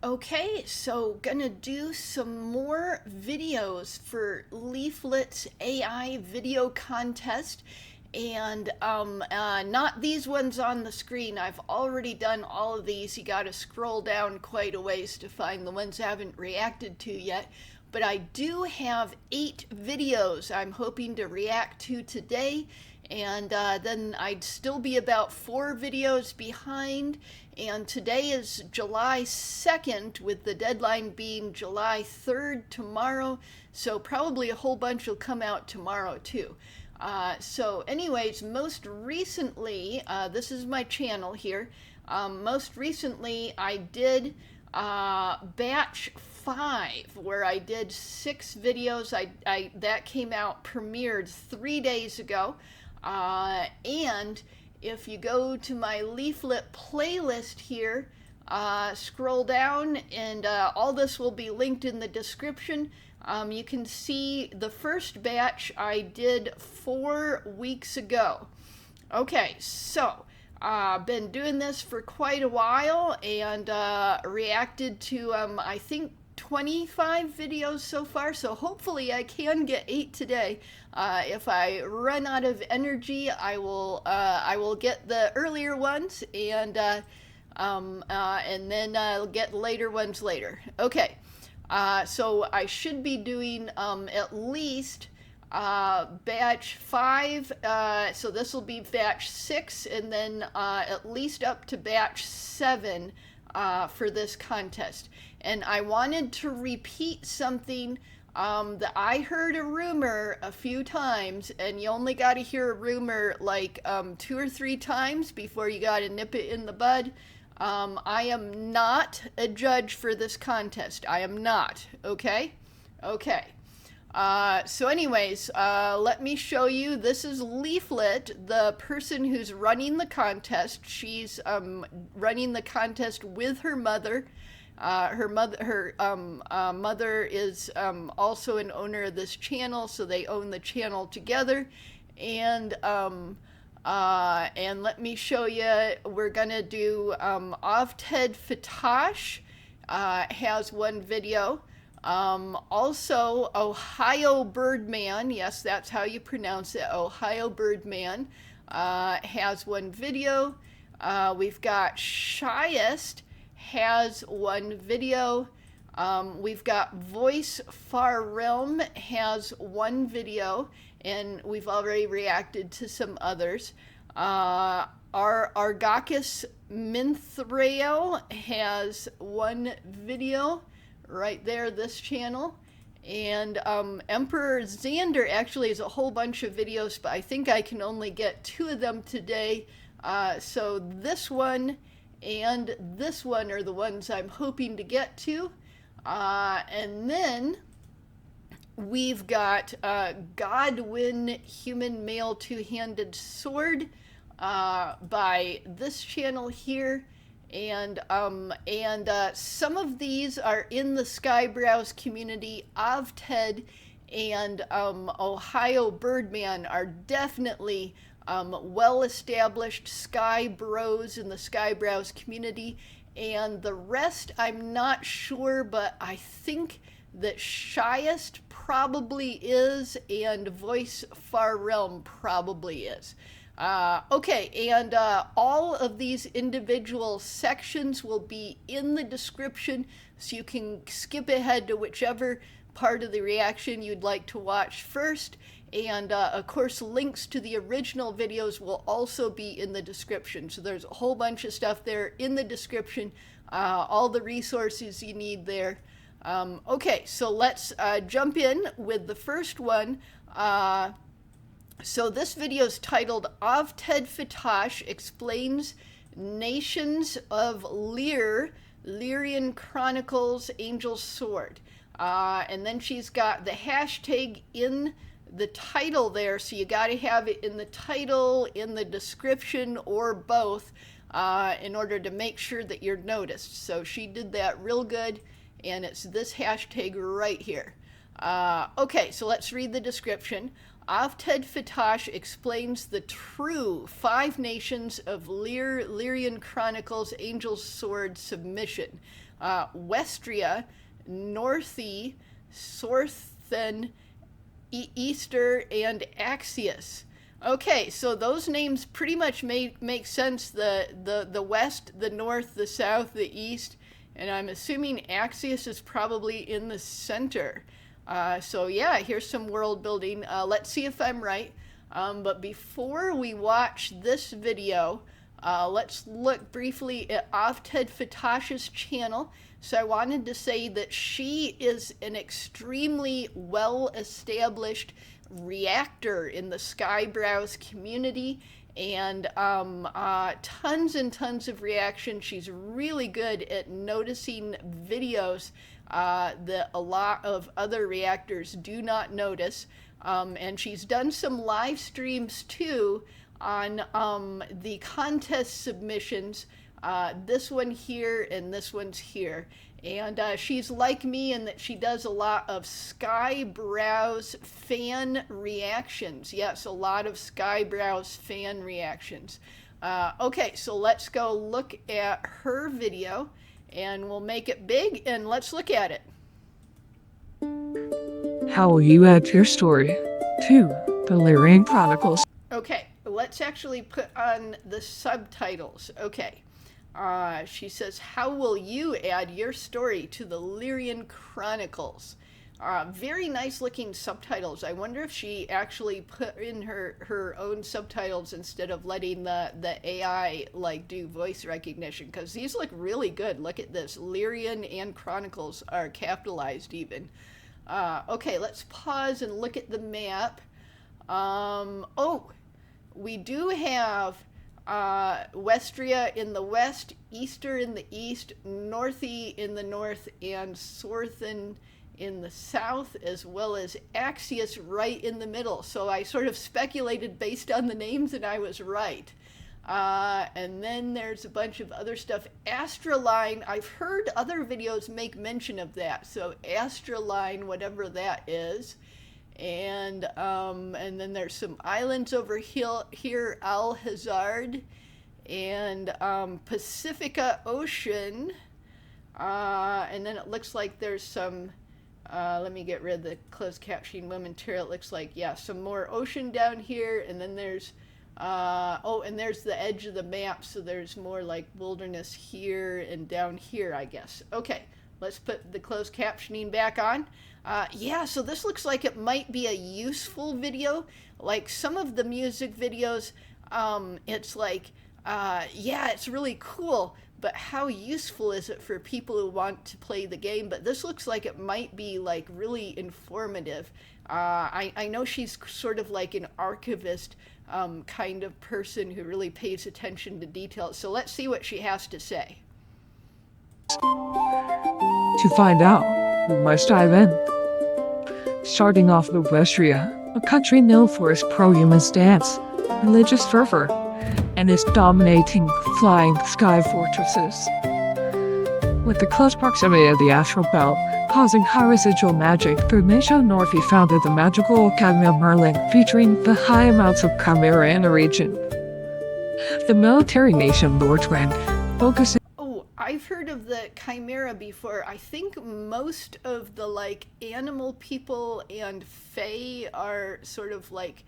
Okay, so gonna do some more videos for Leaflit's AI video contest, and not these ones on the screen. I've already done all of these. You gotta scroll down quite a ways to find the ones I haven't reacted to yet. But I do have 8 videos I'm hoping to react to today, and then I'd still be about 4 videos behind. And today is July 2nd, with the deadline being July 3rd tomorrow, so probably a whole bunch will come out tomorrow too. So anyways, most recently, this is my channel here, most recently I did batch 5, where I did 6 videos. That came out, premiered 3 days ago, and if you go to my Leaflit playlist here, scroll down, and all this will be linked in the description. You can see the first batch I did 4 weeks ago. Okay, so been doing this for quite a while, and reacted to I think 25 videos so far, so hopefully I can get 8 today. If I run out of energy, I will get the earlier ones, and then I'll get later ones later. Okay, so I should be doing at least batch 5, so this will be batch 6, and then at least up to batch 7 for this contest. And I wanted to repeat something that I heard a rumor a few times, and you only got to hear a rumor like 2 or 3 times before you got to nip it in the bud. I am not a judge for this contest. I am not. Okay? Okay. So anyways, let me show you. This is Leaflit, the person who's running the contest. She's running the contest with her mother. Her mother is also an owner of this channel, so they own the channel together. And let me show you. We're gonna do Ovted Fatash has one video. Also, OhAIoBirdMan, yes, that's how you pronounce it, OhAIoBirdMan, has one video. We've got Shiest has one video. We've got Voice Farrealm has one video, and we've already reacted to some others. Argo'kas Minthrael has one video right there, this channel. And Emperor Xander actually has a whole bunch of videos, but I think I can only get 2 of them today. So this one and this one are the ones I'm hoping to get to. And then we've got Godwin Human Male Two-Handed Sword by this channel here. And some of these are in the Skyebrows community. Ovted and OhAIoBirdMan are definitely well-established Skyebros in the Skyebrows community, and the rest I'm not sure, but I think that Shiest probably is, and Voice Farrealm probably is. Okay, and all of these individual sections will be in the description, so you can skip ahead to whichever part of the reaction you'd like to watch first. And of course, links to the original videos will also be in the description. So there's a whole bunch of stuff there in the description, all the resources you need there. Okay, so let's jump in with the first one. So this video is titled Ovted Fatash Explains Nations of Lyrian Chronicles, Angel's Sword. And then she's got the hashtag in the title there, so you got to have it in the title, in the description, or both, in order to make sure that you're noticed. So she did that real good, and it's this hashtag right here. Okay, so let's read the description. Ovted Fatash explains the true 5 nations of Lyrian Chronicles Angel's Sword submission. Westria, Northy, Sorthen, Easter, and Axius. Okay, so those names pretty much make sense. The west, the north, the south, the east, and I'm assuming Axius is probably in the center. So yeah, here's some world building. Let's see if I'm right. But before we watch this video, let's look briefly at Ovted Fatash's channel. So I wanted to say that she is an extremely well-established reactor in the Skyebrows community, and tons and tons of reactions. She's really good at noticing videos that a lot of other reactors do not notice. And she's done some live streams too on the contest submissions. This one here and this one's here. And she's like me in that she does a lot of Skyebrows fan reactions. Yes, a lot of Skyebrows fan reactions. Okay, so let's go look at her video, and we'll make it big, and let's look at it. How will you add your story to the Lyrian Chronicles? Okay, let's actually put on the subtitles. Okay. She says, how will you add your story to the Lyrian Chronicles? Very nice looking subtitles. I wonder if she actually put in her own subtitles instead of letting the AI like do voice recognition, because these look really good. Look at this. Lyrian and Chronicles are capitalized even. Okay, let's pause and look at the map. Oh, we do have Westria in the west, Easter in the east, Northy in the north, and Sorthen in the south, as well as Axius right in the middle. So I sort of speculated based on the names, and I was right. And then there's a bunch of other stuff. Astraline, I've heard other videos make mention of that. So Astraline, whatever that is. And then there's some islands over here, Al-Hazard, and Pacifica Ocean, and then it looks like there's some, let me get rid of the closed captioning momentarily. It looks like, yeah, some more ocean down here, and then there's, oh, and there's the edge of the map, so there's more like wilderness here and down here, I guess. Okay, let's put the closed captioning back on. Yeah, so this looks like it might be a useful video. Like some of the music videos, it's like, yeah, it's really cool, but how useful is it for people who want to play the game? But this looks like it might be like really informative. I know she's sort of like an archivist kind of person who really pays attention to details. So let's see what she has to say. To find out, we must dive in. Starting off with Westria, a country known for its pro-human stance, religious fervor, and its dominating flying sky fortresses. With the close proximity of the astral belt causing high residual magic, the nation Northy founded the magical Academy of Merlin, featuring the high amounts of chimera in the region. The military nation Lordran focuses. I've heard of the chimera before. I think most of the like animal people and fae are sort of like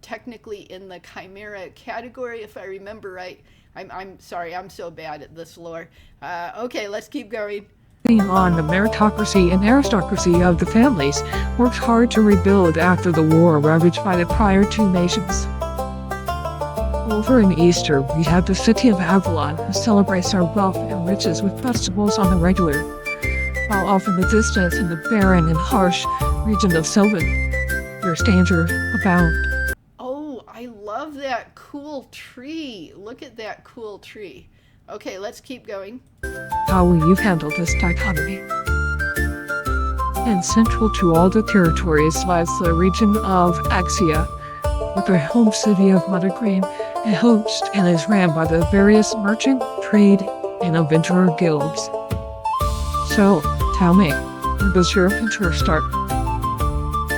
technically in the chimera category, if I remember right. I'm sorry, I'm so bad at this lore. Okay, let's keep going. On the meritocracy and aristocracy of the families, worked hard to rebuild after the war ravaged by the prior two nations. Over in Easter, we have the city of Avalon, who celebrates our wealth and riches with festivals on the regular, while off in the distance in the barren and harsh region of Sylvan, there's danger abound. Oh, I love that cool tree. Look at that cool tree. Okay, let's keep going. How will you handle this dichotomy? And central to all the territories lies the region of Axia, with the home city of Mother Green, a host and is ran by the various merchant, trade, and adventurer guilds. So, tell me, where does your adventure start?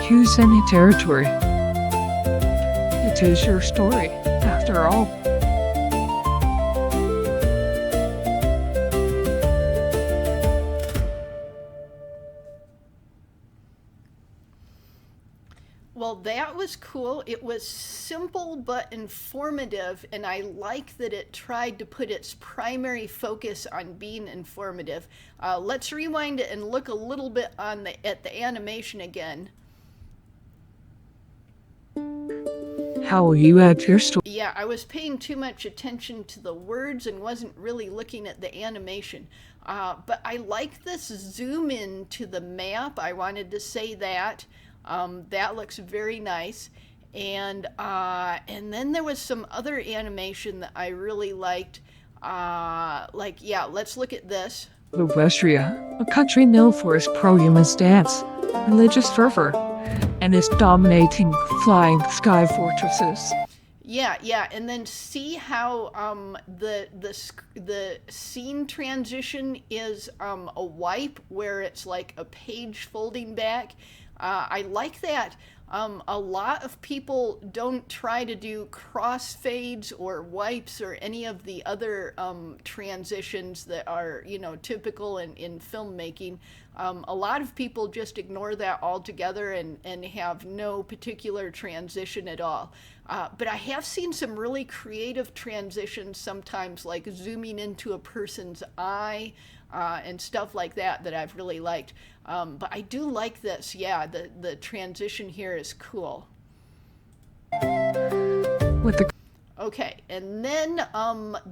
Choose any territory. It is your story, after all. Well, that was cool. It was simple but informative, and I like that it tried to put its primary focus on being informative. Let's rewind it and look a little bit at the animation again. How will you add to your story? Yeah, I was paying too much attention to the words and wasn't really looking at the animation. But I like this zoom in to the map. I wanted to say that. That looks very nice. And then there was some other animation that I really liked. Yeah, let's look at this. Westria, a country known for its pro-human stance, religious fervor, and its dominating flying sky fortresses. Yeah, and then see how the scene transition is a wipe where it's like a page folding back. I like that. A lot of people don't try to do crossfades or wipes or any of the other transitions that are, typical in filmmaking. A lot of people just ignore that altogether and have no particular transition at all. But I have seen some really creative transitions sometimes, like zooming into a person's eye and stuff like that I've really liked. But I do like this. Yeah, the transition here is cool. Okay, and then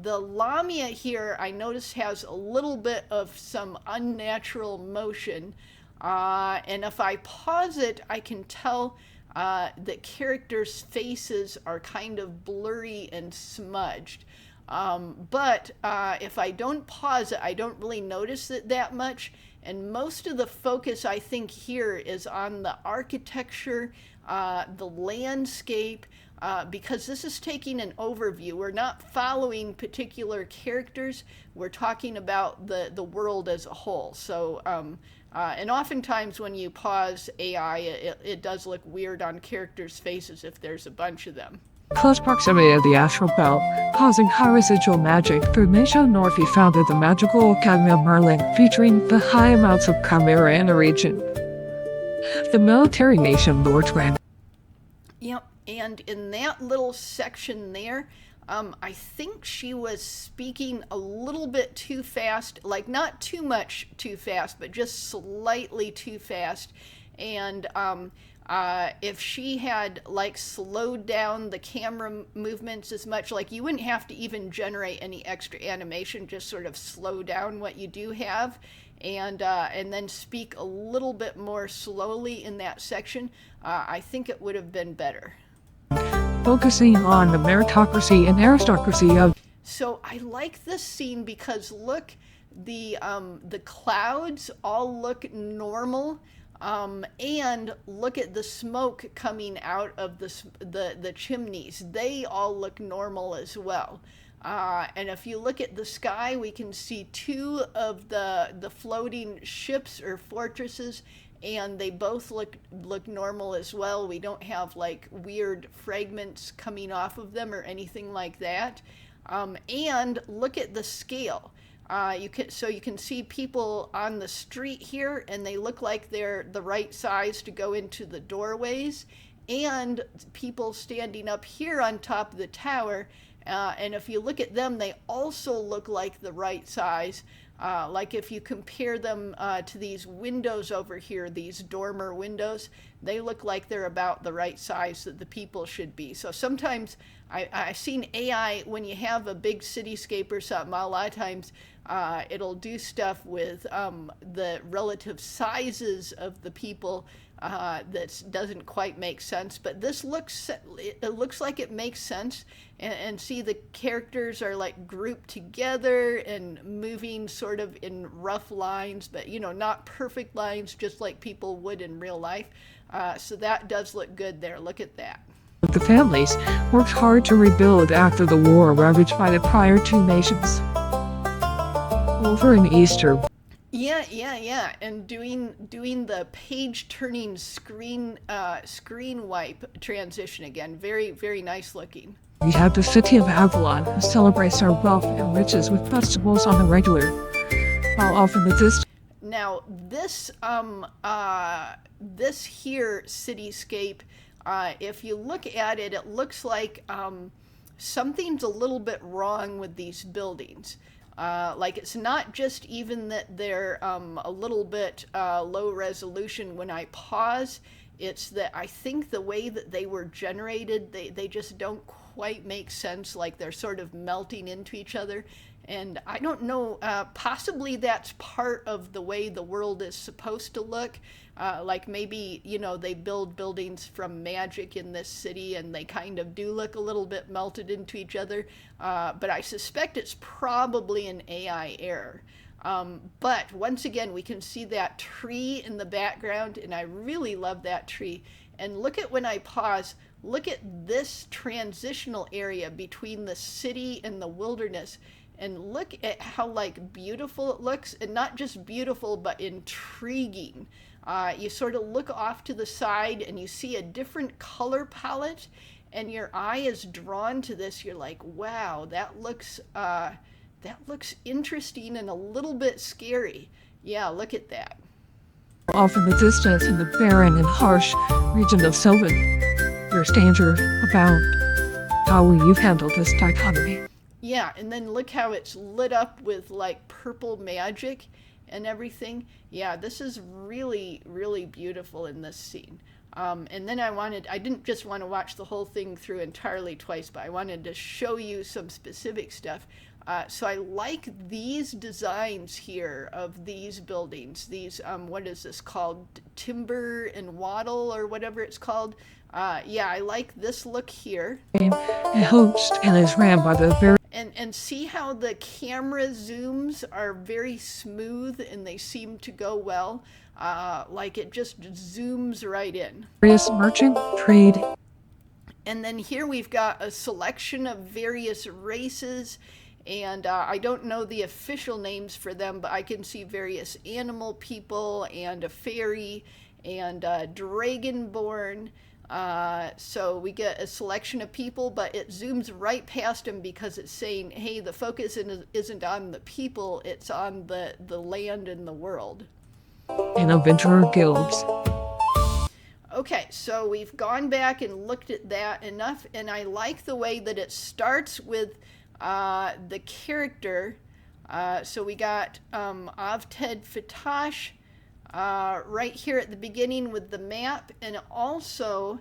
the Lamia here I noticed has a little bit of some unnatural motion. And if I pause it, I can tell that characters' faces are kind of blurry and smudged. But if I don't pause it, I don't really notice it that much. And most of the focus, I think, here is on the architecture, the landscape, because this is taking an overview. We're not following particular characters. We're talking about the world as a whole. So, and oftentimes when you pause AI, it does look weird on characters' faces if there's a bunch of them. Close proximity of the astral belt, causing high residual magic. Through Misha Norfi founded the magical Academy of Merlin, featuring the high amounts of chimera in the region. The military nation Lord Grand. Yep, and in that little section there, I think she was speaking a little bit too fast, like not too much too fast, but just slightly too fast. And if she had like slowed down the camera movements as much, like you wouldn't have to even generate any extra animation, just sort of slow down what you do have and then speak a little bit more slowly in that section, I think it would have been better. Focusing on the meritocracy and aristocracy of. So I like this scene because look, the clouds all look normal. And look at the smoke coming out of the chimneys. They all look normal as well. And if you look at the sky, we can see two of the floating ships or fortresses, and they both look normal as well. We don't have like weird fragments coming off of them or anything like that. And look at the scale. You can see people on the street here, and they look like they're the right size to go into the doorways, and people standing up here on top of the tower, and if you look at them, they also look like the right size. Like if you compare them to these windows over here, these dormer windows, they look like they're about the right size that the people should be. So sometimes I've seen AI, when you have a big cityscape or something, a lot of times it'll do stuff with the relative sizes of the people that doesn't quite make sense. But this looks like it makes sense. And see, the characters are like grouped together and moving sort of in rough lines, but not perfect lines, just like people would in real life. So that does look good there. Look at that. The families worked hard to rebuild after the war ravaged by the prior two nations. Over in Easter. Yeah, and doing the page turning screen wipe transition again. Very, very nice looking. We have the city of Avalon, who celebrates our wealth and riches with festivals on the regular, while off in the distance. Now this here cityscape, If you look at it, it looks like something's a little bit wrong with these buildings. Like it's not just even that they're a little bit low resolution when I pause, it's that I think the way that they were generated, they just don't quite make sense, like they're sort of melting into each other. And I don't know, possibly that's part of the way the world is supposed to look. Like maybe, you know, they build buildings from magic in this city and they kind of do look a little bit melted into each other. But I suspect it's probably an AI error. But once again, we can see that tree in the background, and I really love that tree. And look at when I pause, look at this transitional area between the city and the wilderness. And look at how like beautiful it looks, and not just beautiful, but intriguing. You sort of look off to the side and you see a different color palette, and your eye is drawn to this. You're like, wow, that looks interesting and a little bit scary. Yeah, look at that. Off in the distance in the barren and harsh region of Sylvan, there's danger abound. How will you handle this dichotomy? Yeah, and then look how it's lit up with like purple magic and everything. Yeah, this is really, really beautiful in this scene. And then I didn't just want to watch the whole thing through entirely twice, but I wanted to show you some specific stuff. So I like these designs here of these buildings. These, what is this called? Timber and wattle or whatever it's called. Yeah, I like this look here. A host and is ran by the very And see how the camera zooms are very smooth and they seem to go well. Like it just zooms right in. various merchant trade. And then here we've got a selection of various races, and I don't know the official names for them, but I can see various animal people and a fairy and dragonborn. So we get a selection of people, but it zooms right past them because it's saying, hey, the focus isn't on the people, it's on the land and the world. And adventurer guilds. Okay, so we've gone back and looked at that enough, and I like the way that it starts with the character. So we got Ovted Fatash right here at the beginning with the map, and it also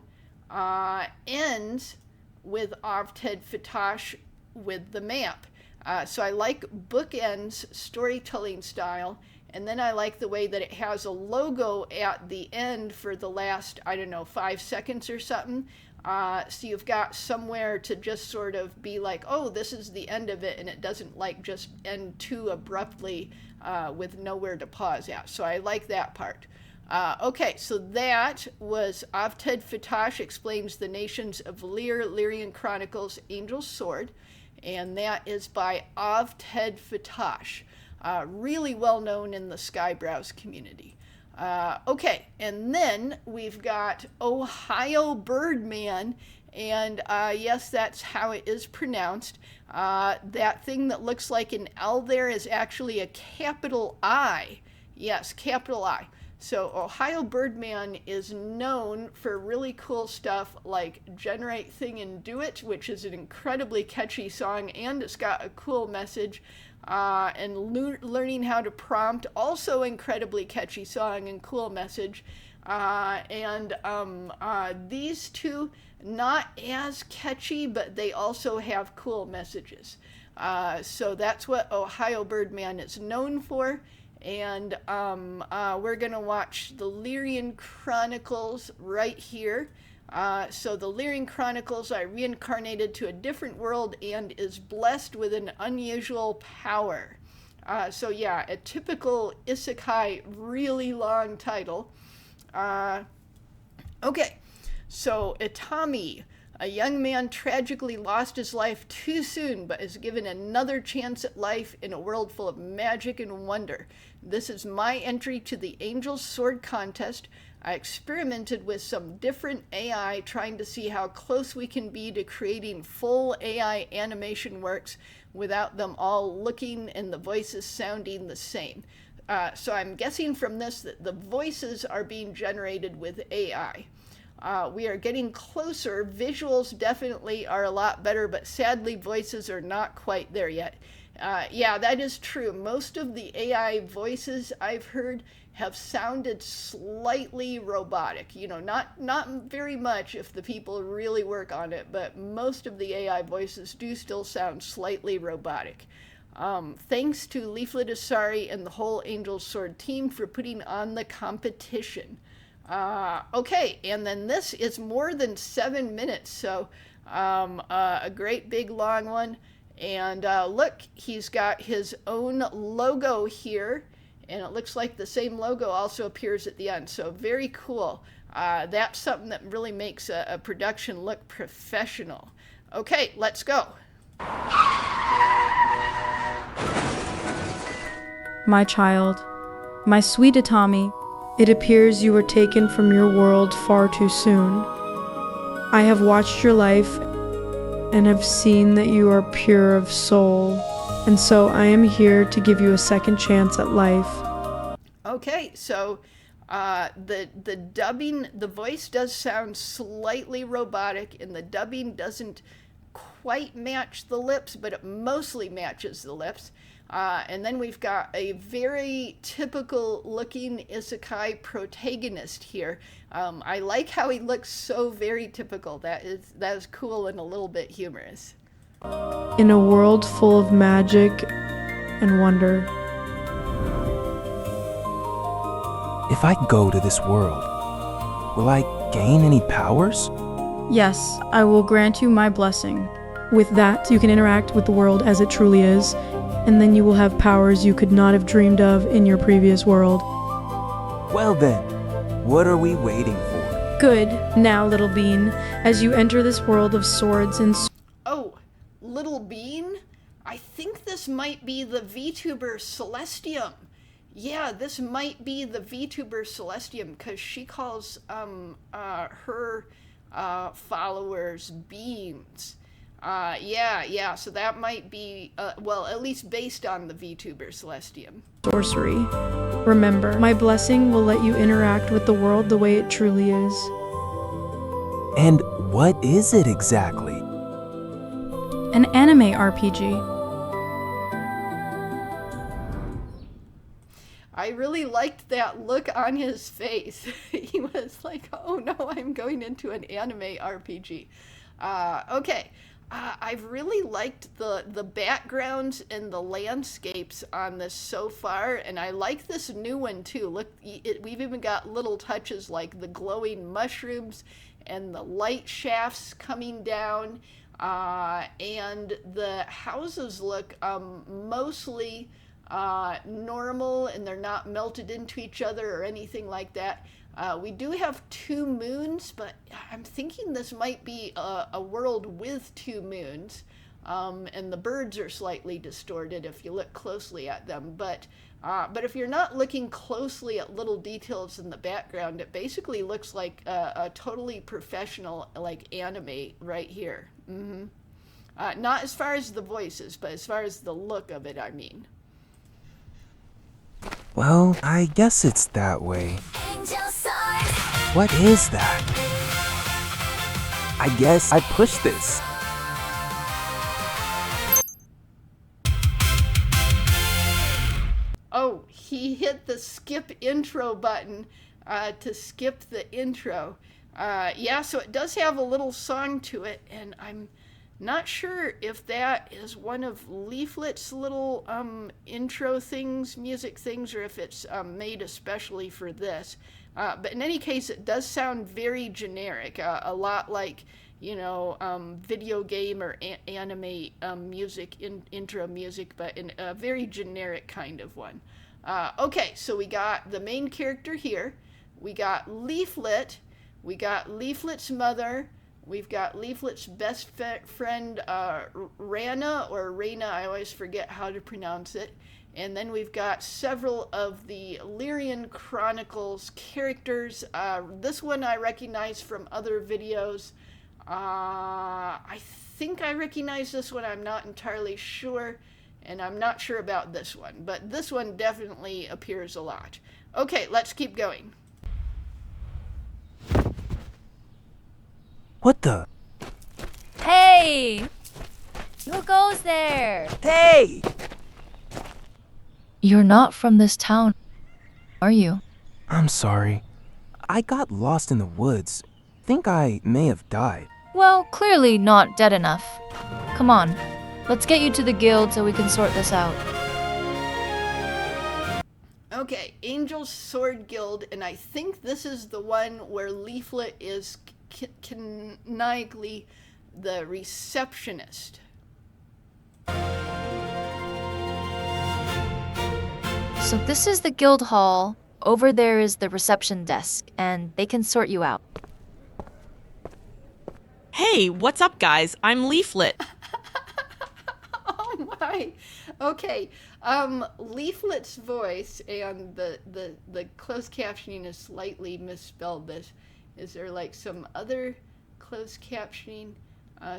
ends with Ovted Fatash with the map. So I like bookends storytelling style. And then I like the way that it has a logo at the end for the last, I don't know, 5 seconds or something. So you've got somewhere to just sort of be like, oh, this is the end of it, and it doesn't like just end too abruptly with nowhere to pause at. So I like that part. Okay, so that was Ovted Fatash Explains the Nations of Lyrian Chronicles, Angel's Sword, and that is by Ovted Fatash. Really well known in the Skyebrows community. Okay, and then we've got OhAIoBirdMan, and yes, that's how it is pronounced. That thing that looks like an L there is actually a capital I. Yes, capital I. So OhAIoBirdMan is known for really cool stuff like Generate Thing and Do It, which is an incredibly catchy song, and it's got a cool message. And Learning How to Prompt, also incredibly catchy song and cool message. These two, not as catchy, but they also have cool messages. So that's what OhAIoBirdMan is known for. And we're going to watch the Lyrian Chronicles right here. So the Lyrian Chronicles are reincarnated to a different world and is blessed with an unusual power. So yeah, a typical isekai, really long title. Okay, so Itami, a young man tragically lost his life too soon, but is given another chance at life in a world full of magic and wonder. This is my entry to the Angel's Sword contest. I experimented with some different AI, trying to see how close we can be to creating full AI animation works without them all looking and the voices sounding the same. So I'm guessing from this that the voices are being generated with AI. We are getting closer. Visuals definitely are a lot better, but sadly voices are not quite there yet. Yeah, that is true. Most of the AI voices I've heard have sounded slightly robotic. You know, not very much if the people really work on it, but most of the AI voices do still sound slightly robotic. Thanks to Leaflit Asari and the whole Angel's Sword team for putting on the competition. Okay, and then this is more than 7 minutes, so a great big long one. And look, he's got his own logo here, and it looks like the same logo also appears at the end, so very cool. That's something that really makes a production look professional. Okay, let's go. My child, my sweet Atami, it appears you were taken from your world far too soon. I have watched your life and have seen that you are pure of soul, and so I am here to give you a second chance at life. Okay, so the dubbing, the voice does sound slightly robotic, and the dubbing doesn't quite match the lips, but it mostly matches the lips. And then we've got a very typical looking isekai protagonist here. I like how he looks so very typical. That is cool and a little bit humorous. In a world full of magic and wonder. If I go to this world, will I gain any powers? Yes, I will grant you my blessing. With that, you can interact with the world as it truly is, and then you will have powers you could not have dreamed of in your previous world. Well then, what are we waiting for? Good. Now, little bean, as you enter this world of swords and Oh, little bean? I think this might be the VTuber Celestium. Yeah, this might be the VTuber Celestium, because she calls her followers beans. Yeah, so that might be, well, at least based on the VTuber Celestium. sorcery. Remember, my blessing will let you interact with the world the way it truly is. And what is it exactly? An anime RPG. I really liked that look on his face. He was like, oh no, I'm going into an anime RPG. Okay. I've really liked the backgrounds and the landscapes on this so far, and I like this new one too. Look, we've even got little touches like the glowing mushrooms and the light shafts coming down, and the houses look mostly normal, and they're not melted into each other or anything like that. We do have 2 moons, but I'm thinking this might be a world with 2 moons, and the birds are slightly distorted if you look closely at them. But if you're not looking closely at little details in the background, it basically looks like a totally professional like anime right here. Not as far as the voices, but as far as the look of it, I mean. Well, I guess it's that way. What is that? I guess I pushed this. Oh, he hit the skip intro button to skip the intro. Yeah, so it does have a little song to it, and I'm not sure if that is one of Leaflit's little intro things, music things, or if it's made especially for this. But in any case, it does sound very generic, a lot like, you know, video game or anime music, intro music, but in a very generic kind of one. Okay, so we got the main character here. We got Leaflit. We got Leaflit's mother. We've got Leaflit's best friend, Rana, or Raina, I always forget how to pronounce it. And then we've got several of the Lyrian Chronicles characters. This one I recognize from other videos. I think I recognize this one, I'm not entirely sure. And I'm not sure about this one, but this one definitely appears a lot. Okay, let's keep going. What the? Hey! Who goes there? Hey! You're not from this town, are you? I'm sorry. I got lost in the woods. Think I may have died. Well, clearly not dead enough. Come on, let's get you to the guild so we can sort this out. Okay, Angel Sword Guild, and I think this is the one where Leaflit is canonically the receptionist. So this is the guild hall. Over there is the reception desk, and they can sort you out. Hey, what's up, guys? I'm Leaflit. Oh my. Okay. Leaflet's voice and the closed captioning is slightly misspelled. This is there like some other closed captioning?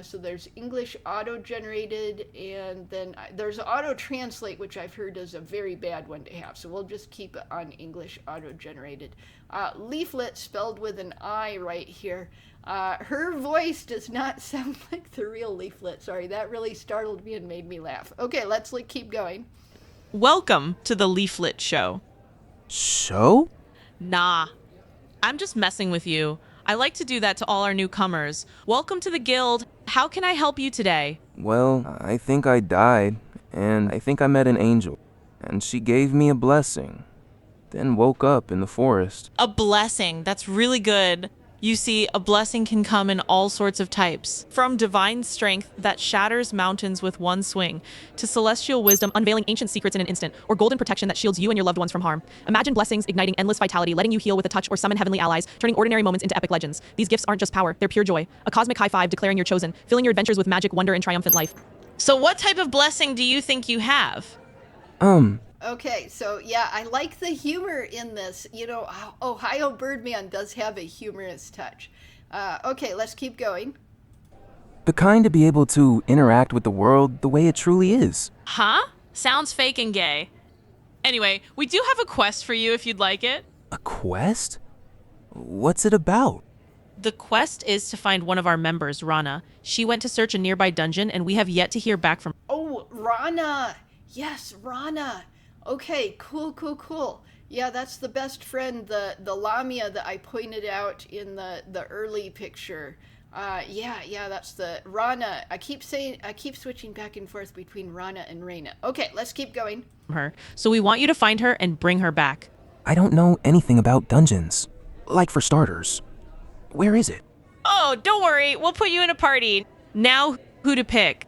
So there's English auto-generated, and then there's auto-translate, which I've heard is a very bad one to have. So we'll just keep it on English auto-generated. Leaflet spelled with an I right here. Her voice does not sound like the real Leaflet. Sorry, that really startled me and made me laugh. Okay, let's keep going. Welcome to the Leaflit show. Show? Nah, I'm just messing with you. I like to do that to all our newcomers. Welcome to the guild. How can I help you today? Well, I think I died, and I think I met an angel, and she gave me a blessing, then woke up in the forest. A blessing. That's really good. You see, a blessing can come in all sorts of types. From divine strength that shatters mountains with one swing, to celestial wisdom unveiling ancient secrets in an instant, or golden protection that shields you and your loved ones from harm. Imagine blessings igniting endless vitality, letting you heal with a touch or summon heavenly allies, turning ordinary moments into epic legends. These gifts aren't just power, they're pure joy. A cosmic high five declaring you're chosen, filling your adventures with magic, wonder, and triumphant life. So what type of blessing do you think you have? Okay, so yeah, I like the humor in this. You know, OhAIoBirdMan does have a humorous touch. Okay, let's keep going. The kind to be able to interact with the world the way it truly is. Huh? Sounds fake and gay. Anyway, we do have a quest for you if you'd like it. A quest? What's it about? The quest is to find one of our members, Rana. She went to search a nearby dungeon, and we have yet to hear back from... Oh, Rana! Yes, Rana! Okay, cool. Yeah, that's the best friend, the Lamia that I pointed out in the early picture. Yeah, that's the Rana. I keep switching back and forth between Rana and Reina. Okay, let's keep going. her. So we want you to find her and bring her back. I don't know anything about dungeons. Like for starters. Where is it? Oh, don't worry. We'll put you in a party. Now, who to pick?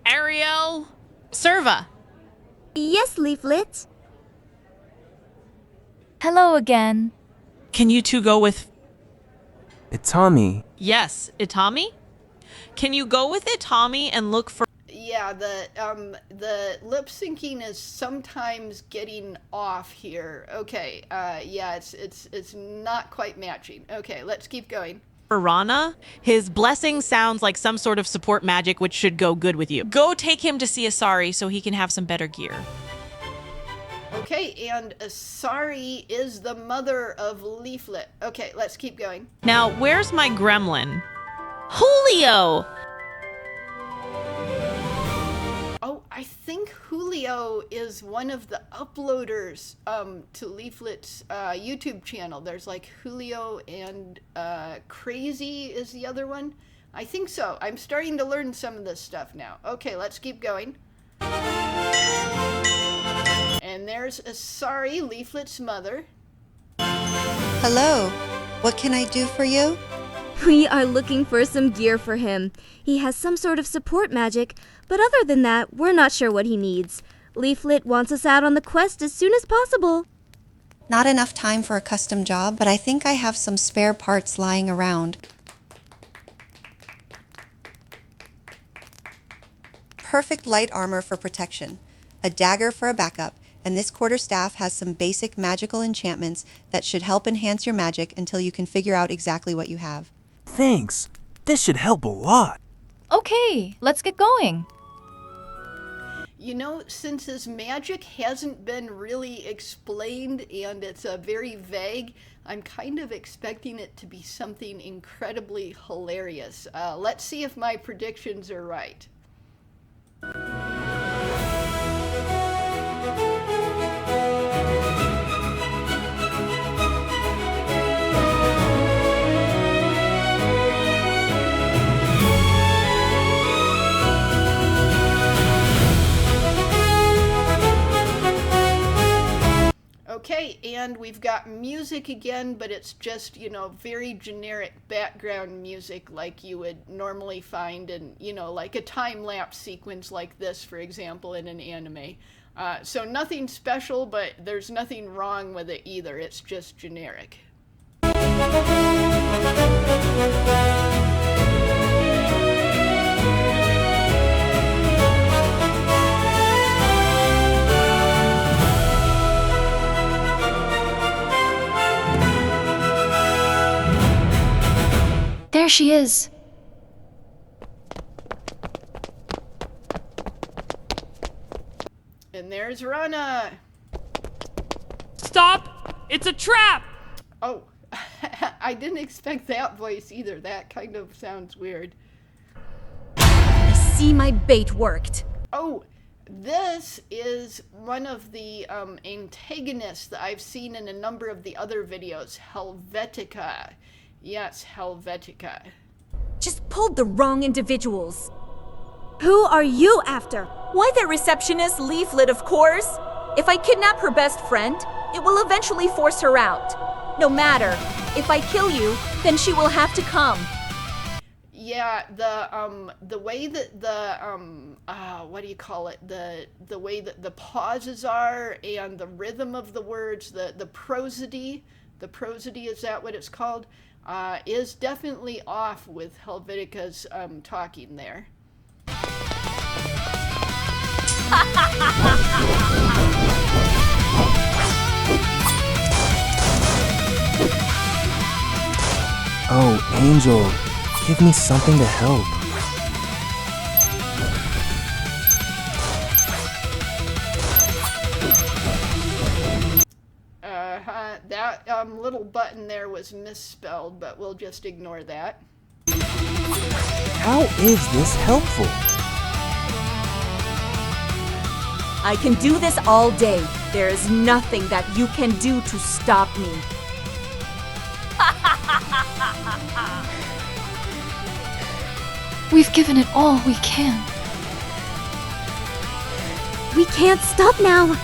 Ariel? Serva? Yes, Leaflit. Hello again. Can you two go with... Itami. Yes, Itami? Can you go with Itami and look for... Yeah, the lip syncing is sometimes getting off here. Okay, yeah, it's not quite matching. Okay, let's keep going. Rana? His blessing sounds like some sort of support magic which should go good with you. Go take him to see Asari so he can have some better gear. Okay, and Asari is the mother of Leaflit. Okay, let's keep going. Now, where's my gremlin? Julio! Oh, I think Julio is one of the uploaders to Leaflit's YouTube channel. There's like Julio and Crazy is the other one. I think so. I'm starting to learn some of this stuff now. Okay, let's keep going. And there's Asari, Leaflit's mother. Hello. What can I do for you? We are looking for some gear for him. He has some sort of support magic, but other than that, we're not sure what he needs. Leaflit wants us out on the quest as soon as possible. Not enough time for a custom job, but I think I have some spare parts lying around. Perfect light armor for protection, a dagger for a backup, and this quarterstaff has some basic magical enchantments that should help enhance your magic until you can figure out exactly what you have. Thanks. This should help a lot. Okay, let's get going. You know, since his magic hasn't been really explained and it's very vague, I'm kind of expecting it to be something incredibly hilarious. Let's see if my predictions are right. Okay, and we've got music again, but it's just, you know, very generic background music like you would normally find in, you know, like a time-lapse sequence like this, for example, in an anime. So nothing special, but there's nothing wrong with it either. It's just generic. There she is. And there's Rana. Stop! It's a trap! Oh, I didn't expect that voice either. That kind of sounds weird. I see my bait worked. Oh, this is one of the antagonists that I've seen in a number of the other videos. Helvetica. Yes, Helvetica. Just pulled the wrong individuals. Who are you after? Why, that receptionist Leaflit, of course. If I kidnap her best friend, it will eventually force her out. No matter. If I kill you, then she will have to come. Yeah, the way that what do you call it? The way that the pauses are and the rhythm of the words, the prosody, is that what it's called? Is definitely off with Helvetica's talking there. Oh, Angel, give me something to help. That little button there was misspelled, but we'll just ignore that. How is this helpful? I can do this all day. There is nothing that you can do to stop me. We've given it all we can. We can't stop now.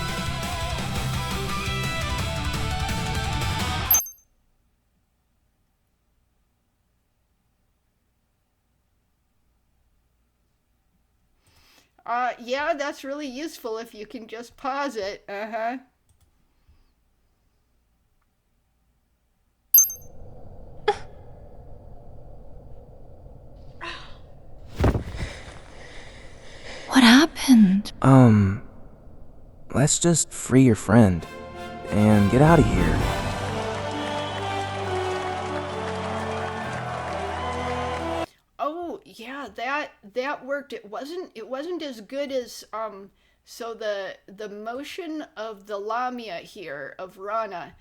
Yeah, that's really useful if you can just pause it. What happened? Let's just free your friend and get out of here. Oh, yeah, that worked. It wasn't as good as so the motion of the Lamia here of Rana,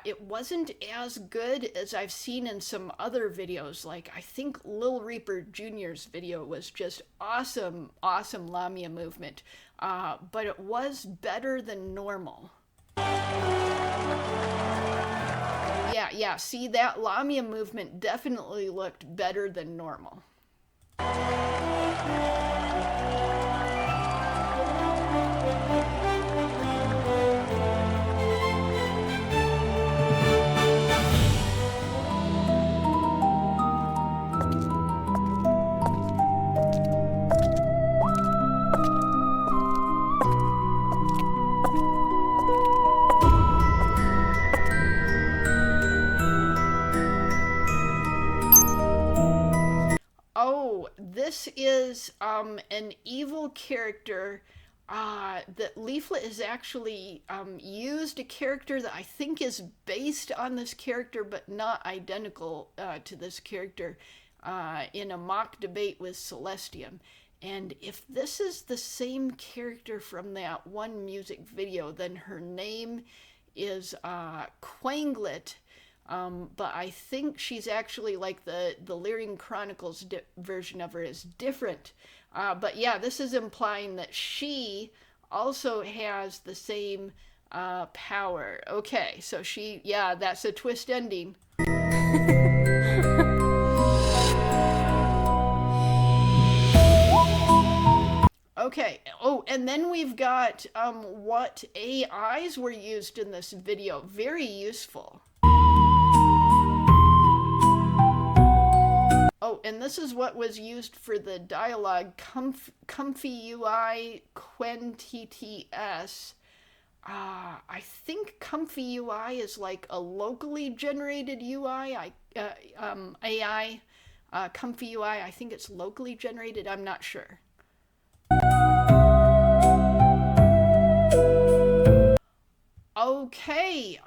it wasn't as good as I've seen in some other videos. Like I think Lil Reaper Jr.'s video was just awesome Lamia movement. But it was better than normal. Yeah, see, that Lamia movement definitely looked better than normal. Oh, this is an evil character that Leaflit has actually used a character that I think is based on this character but not identical to this character in a mock debate with Celestium. And if this is the same character from that one music video, then her name is Quanglet. But I think she's actually like the Lyrian Chronicles version of her is different. But yeah, this is implying that she also has the same power. Okay, so yeah, that's a twist ending. Okay, oh, and then we've got what AIs were used in this video. Very useful. Oh, and this is what was used for the dialogue, Comfy UI QuenTTS. I think Comfy UI is like a locally generated UI. AI, Comfy UI, I think it's locally generated. I'm not sure. Okay,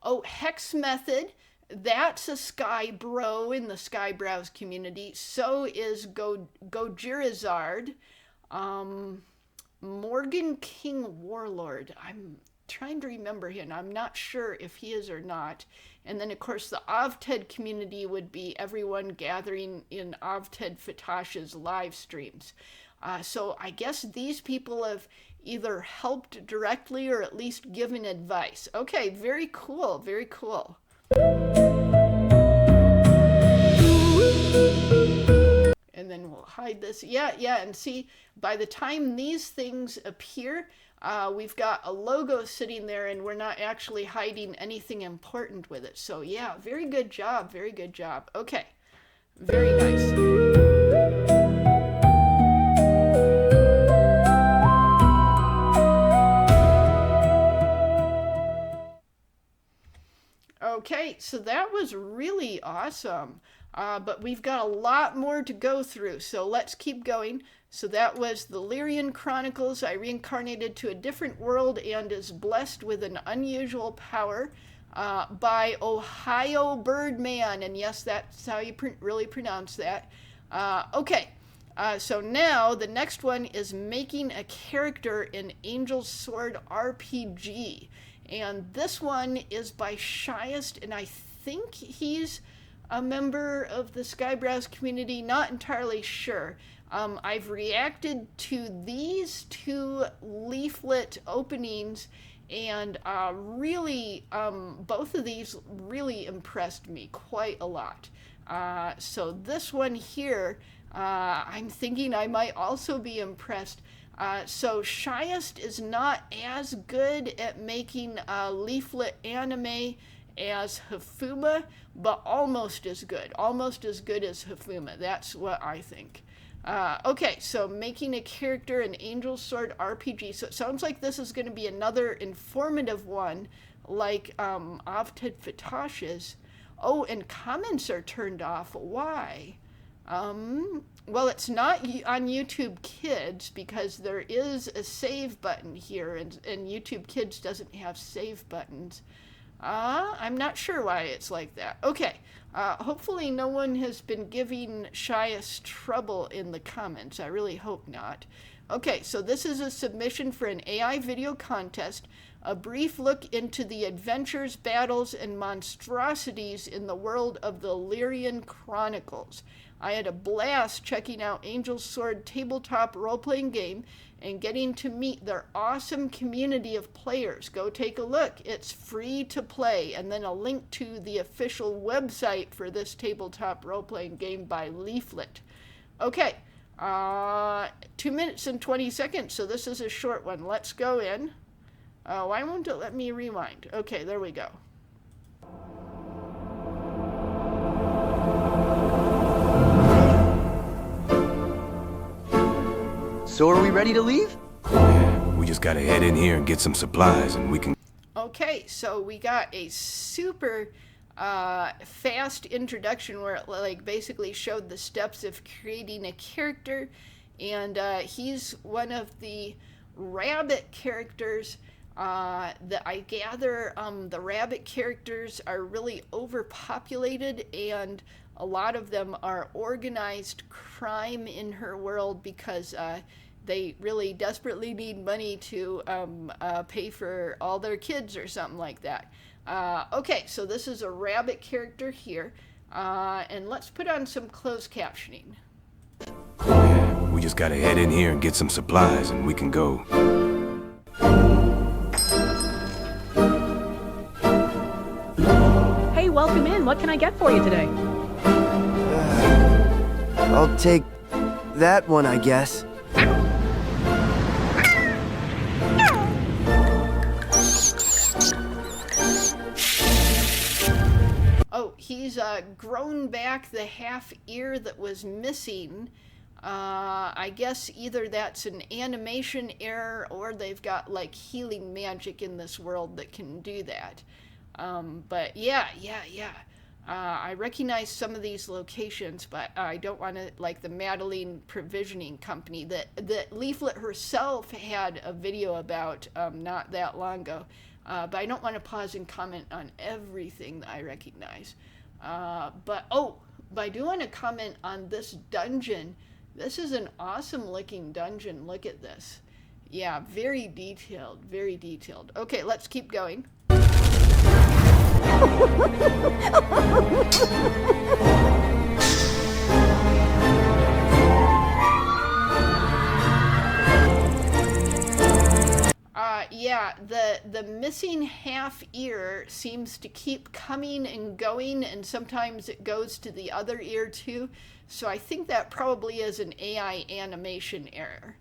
oh, Hex Method, that's a Skybro in the Skyebrows community. So is Gojirizard. Morgan King Warlord, I'm trying to remember him. I'm not sure if he is or not. And then, of course, the Ovted community would be everyone gathering in Ovted Fatash's live streams. So I guess these people have either helped directly or at least given advice. Okay, very cool, very cool. And then we'll hide this. Yeah, and see, by the time these things appear, we've got a logo sitting there and we're not actually hiding anything important with it. So yeah, very good job, very good job. Okay, very nice. Okay, so that was really awesome. But we've got a lot more to go through, so let's keep going. So that was the Lyrian Chronicles. I reincarnated to a different world and is blessed with an unusual power by OhAIoBirdMan. And yes, that's how you really pronounce that. Okay, so now the next one is making a character in Angel's Sword RPG. And this one is by Shiest, and I think he's a member of the Skyebrows community, not entirely sure. I've reacted to these two Leaflit openings, and really, both of these really impressed me quite a lot. So this one here, I'm thinking I might also be impressed. So Shiest is not as good at making Leaflit anime as Hifuma, but almost as good as Hifuma. That's what I think. Okay, so making a character in Angel's Sword RPG. So it sounds like this is going to be another informative one, like Ovted Fatash's. Oh, and comments are turned off. Why? Well, it's not on YouTube Kids because there is a save button here, and YouTube Kids doesn't have save buttons. I'm not sure why it's like that. Okay, hopefully no one has been giving Shiest trouble in the comments. I really hope not. Okay, so this is a submission for an AI video contest, a brief look into the adventures, battles, and monstrosities in the world of the Lyrian Chronicles. I had a blast checking out Angel's Sword tabletop role-playing game and getting to meet their awesome community of players. Go take a look. It's free to play. And then a link to the official website for this tabletop role-playing game by Leaflit. Okay, 2 minutes and 20 seconds, so this is a short one. Let's go in. Why won't it let me rewind? Okay, there we go. So are we ready to leave? Yeah, we just gotta head in here and get some supplies and we can... Okay, so we got a super fast introduction where it like basically showed the steps of creating a character, and he's one of the rabbit characters That I gather the rabbit characters are really overpopulated, and a lot of them are organized crime in her world because they really desperately need money to pay for all their kids or something like that. Okay, so this is a rabbit character here, and let's put on some closed captioning. Yeah, we just gotta head in here and get some supplies and we can go. Hey, welcome in. What can I get for you today? I'll take that one, I guess. Oh, he's grown back the half ear that was missing. I guess either that's an animation error or they've got like healing magic in this world that can do that. But yeah. I recognize some of these locations, but I don't want to, like the Madeline Provisioning Company that Leaflit herself had a video about not that long ago. But I don't want to pause and comment on everything that I recognize. But I do want to comment on this dungeon. This is an awesome looking dungeon. Look at this. Yeah, very detailed, very detailed. Okay, let's keep going. Yeah, the missing half ear seems to keep coming and going, and sometimes it goes to the other ear too. So I think that probably is an AI animation error.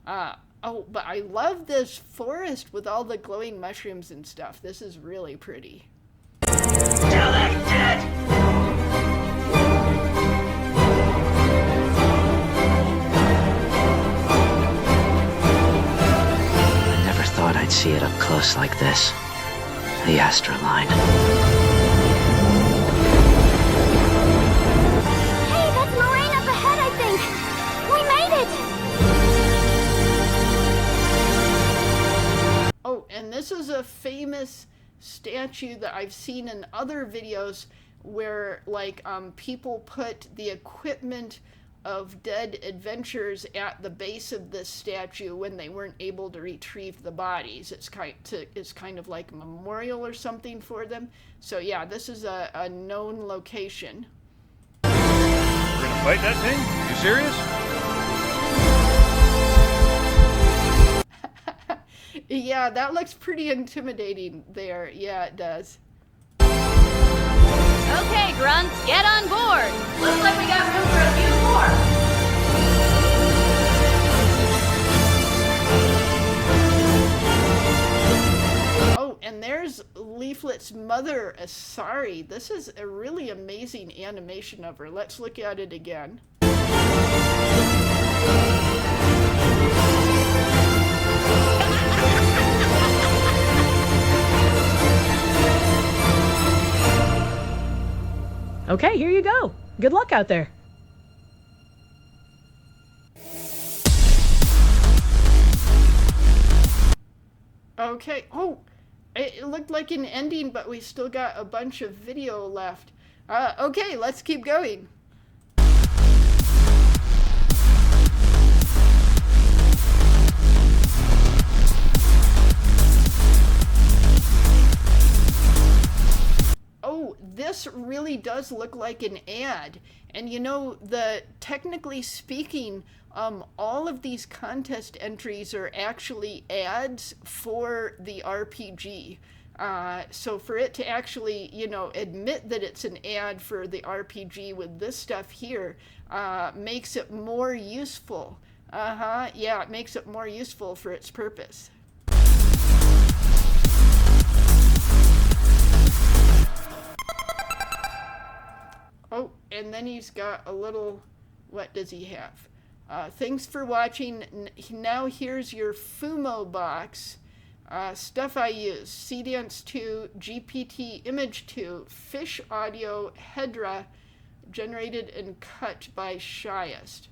But I love this forest with all the glowing mushrooms and stuff. This is really pretty. Dead! Thought I'd see it up close like this. The Astra line. Hey, that's Mirane up ahead, I think! We made it! Oh, and this is a famous statue that I've seen in other videos where, like, people put the equipment of dead adventurers at the base of this statue when they weren't able to retrieve the bodies. It's kind of like a memorial or something for them. So yeah, this is a known location. We're gonna fight that thing? You serious? Yeah, that looks pretty intimidating there. Yeah, it does. Okay, grunts, get on board. Looks like we got room for a few more. Oh, and there's Leaflit's mother, Asari. This is a really amazing animation of her. Let's look at it again. Okay, here you go. Good luck out there. Okay. Oh, it looked like an ending, but we still got a bunch of video left. Okay, let's keep going. Oh, this really does look like an ad. And you know, technically speaking, all of these contest entries are actually ads for the RPG. So for it to actually, you know, admit that it's an ad for the RPG with this stuff here, makes it more useful. Yeah, it makes it more useful for its purpose. Oh, and then he's got a little, what does he have? Thanks for watching. Now here's your FUMO box. Stuff I use: CDance 2, GPT Image 2, Fish Audio, Hedra, generated and cut by Shiest.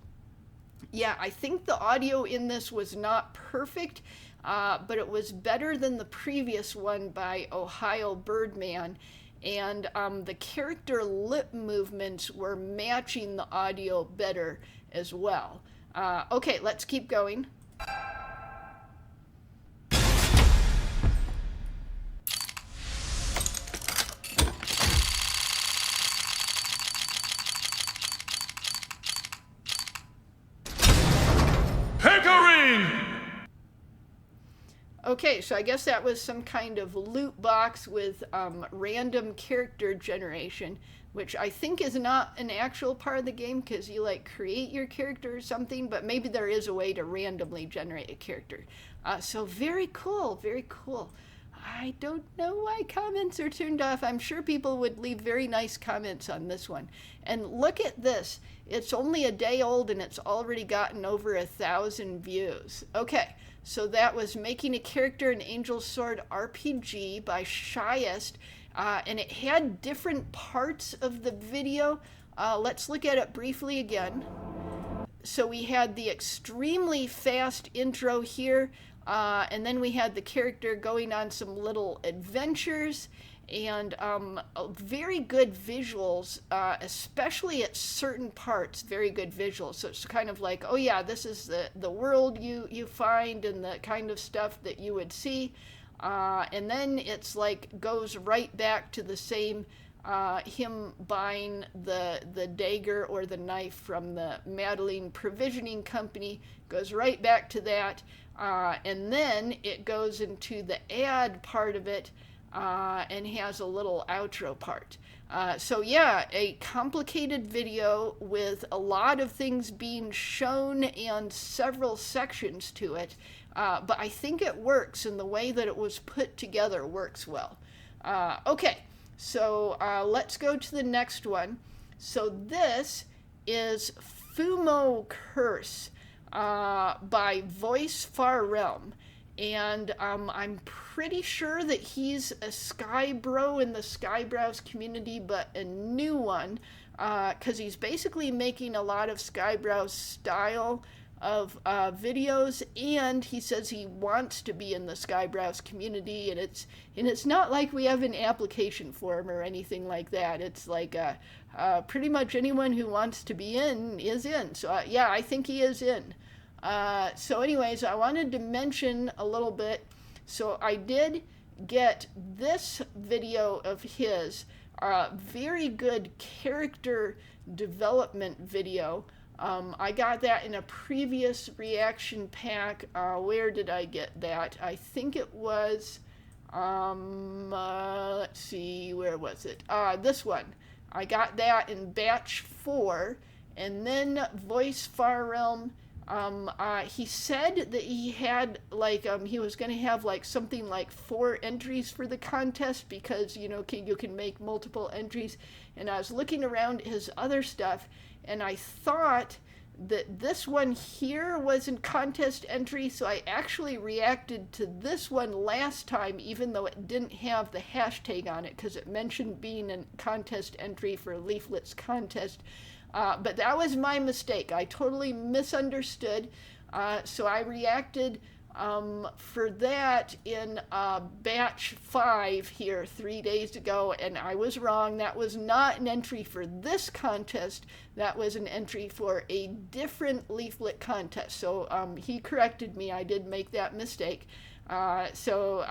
Yeah, I think the audio in this was not perfect. but it was better than the previous one by OhAIoBirdMan. And the character lip movements were matching the audio better as well. Okay, let's keep going. Okay, so I guess that was some kind of loot box with random character generation, which I think is not an actual part of the game because you like create your character or something, but maybe there is a way to randomly generate a character. So very cool, very cool. I don't know why comments are turned off. I'm sure people would leave very nice comments on this one. And look at this. It's only a day old and it's already gotten over 1,000 views. Okay. So that was Making a Character in Angel Sword RPG by Shiest, and it had different parts of the video. Let's look at it briefly again. So we had the extremely fast intro here, and then we had the character going on some little adventures, and very good visuals, especially at certain parts, very good visuals. So it's kind of like, oh yeah, this is the world you find and the kind of stuff that you would see. And then it's like goes right back to the same, him buying the dagger or the knife from the Madeline Provisioning Company, goes right back to that. And then it goes into the ad part of it, and has a little outro part. So yeah, a complicated video with a lot of things being shown and several sections to it, but I think it works, and the way that it was put together works well. Okay, so let's go to the next one. So this is FUMO Curse by Voice Farrealm. And I'm pretty sure that he's a Skyebro in the Skyebrows community, but a new one, because he's basically making a lot of Skyebrows style of videos, and he says he wants to be in the Skyebrows community, and it's not like we have an application form or anything like that. It's like pretty much anyone who wants to be in is in. So yeah, I think he is in. So anyways, I wanted to mention a little bit. So I did get this video of his, very good character development video. I got that in a previous reaction pack. Where did I get that? I think it was, let's see, where was it? This one. I got that in batch 4, and then Voice Farrealm, he said that he had like he was going to have like something like 4 entries for the contest, because you can make multiple entries. And I was looking around his other stuff, and I thought that this one here was in contest entry, so I actually reacted to this one last time, even though it didn't have the hashtag on it, because it mentioned being a contest entry for Leaflit's contest. But that was my mistake. I totally misunderstood. So I reacted for that in batch 5 here 3 days ago, and I was wrong. That was not an entry for this contest. That was an entry for a different Leaflit contest. So he corrected me. I did make that mistake. So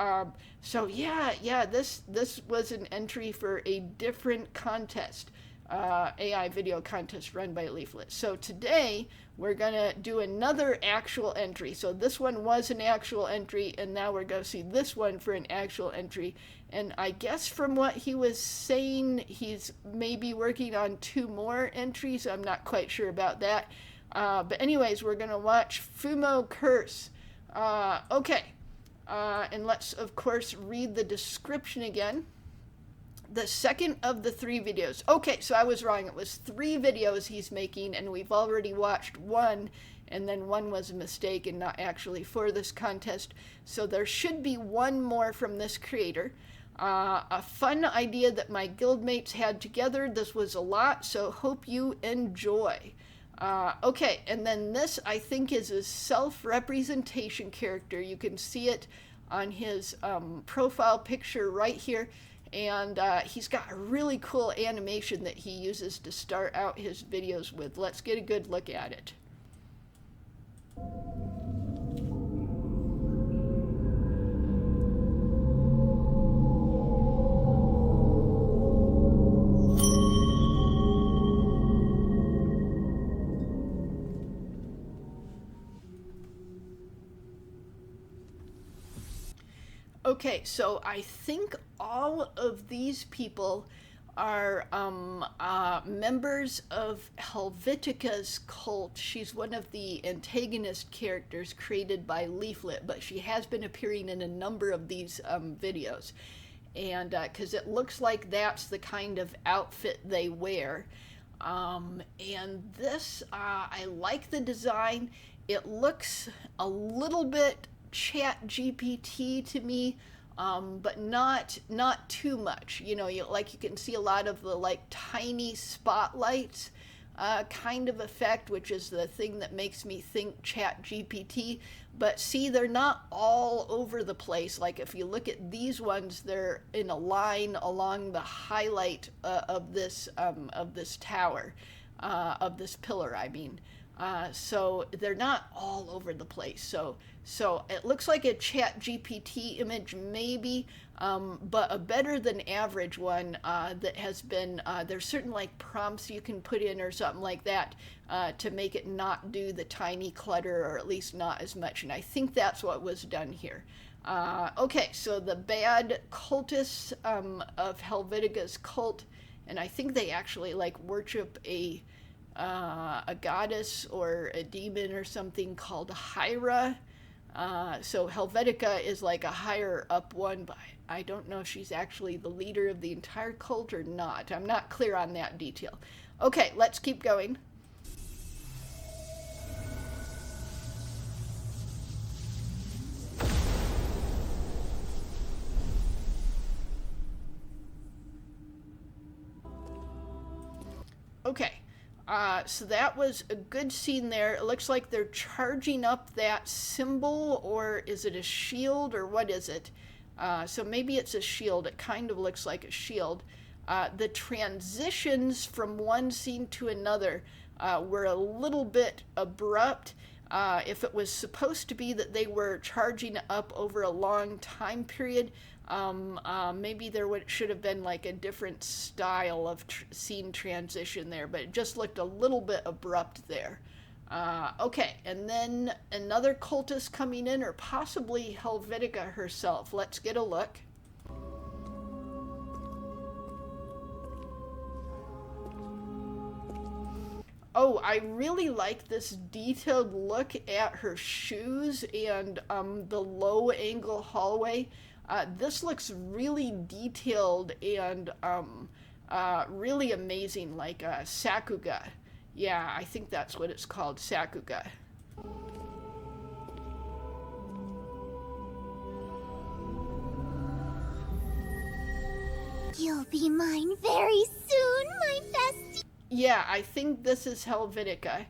yeah, this was an entry for a different contest. AI video contest run by Leaflit. So today we're gonna do another actual entry. So this one was an actual entry, and now we're gonna see this one for an actual entry. And I guess from what he was saying, he's maybe working on 2 more entries. I'm not quite sure about that. But anyways, we're gonna watch FUMO Curse. Okay, and let's of course read the description again. The second of the 3 videos. Okay, so I was wrong. It was 3 videos he's making, and we've already watched 1, and then 1 was a mistake and not actually for this contest. So there should be 1 more from this creator. A fun idea that my guildmates had together. This was a lot, so hope you enjoy. Okay, and then this, I think, is a self-representation character. You can see it on his profile picture right here. And he's got a really cool animation that he uses to start out his videos with. Let's get a good look at it. Okay, so I think all of these people are members of Helvetika's cult. She's one of the antagonist characters created by Leaflit, but she has been appearing in a number of these videos. And because it looks like that's the kind of outfit they wear. And this, I like the design. It looks a little bit Chat GPT to me, but not too much. You know, you can see a lot of the like tiny spotlights kind of effect, which is the thing that makes me think Chat GPT. But see, they're not all over the place. Like if you look at these ones, they're in a line along the highlight of this tower, of this pillar, I mean. So they're not all over the place. So it looks like a Chat GPT image maybe, but a better than average one that has been, there's certain like prompts you can put in or something like that to make it not do the tiny clutter, or at least not as much. And I think that's what was done here. Okay, so the bad cultists of Helvetika's cult, and I think they actually like worship a goddess or a demon or something called Hyra. So Helvetika is like a higher up one, but I don't know if she's actually the leader of the entire cult or not. I'm not clear on that detail. Okay, let's keep going. Okay. So that was a good scene there. It looks like they're charging up that symbol, or is it a shield, or what is it? So maybe it's a shield. It kind of looks like a shield. The transitions from one scene to another were a little bit abrupt. If it was supposed to be that they were charging up over a long time period, maybe there should have been like a different style of scene transition there, but it just looked a little bit abrupt there. Okay, and then another cultist coming in, or possibly Helvetika herself. Let's get a look. Oh, I really like this detailed look at her shoes and the low angle hallway. This looks really detailed and really amazing, like Sakuga. Yeah, I think that's what it's called, Sakuga. You'll be mine very soon, my bestie. Yeah, I think this is Helvetika.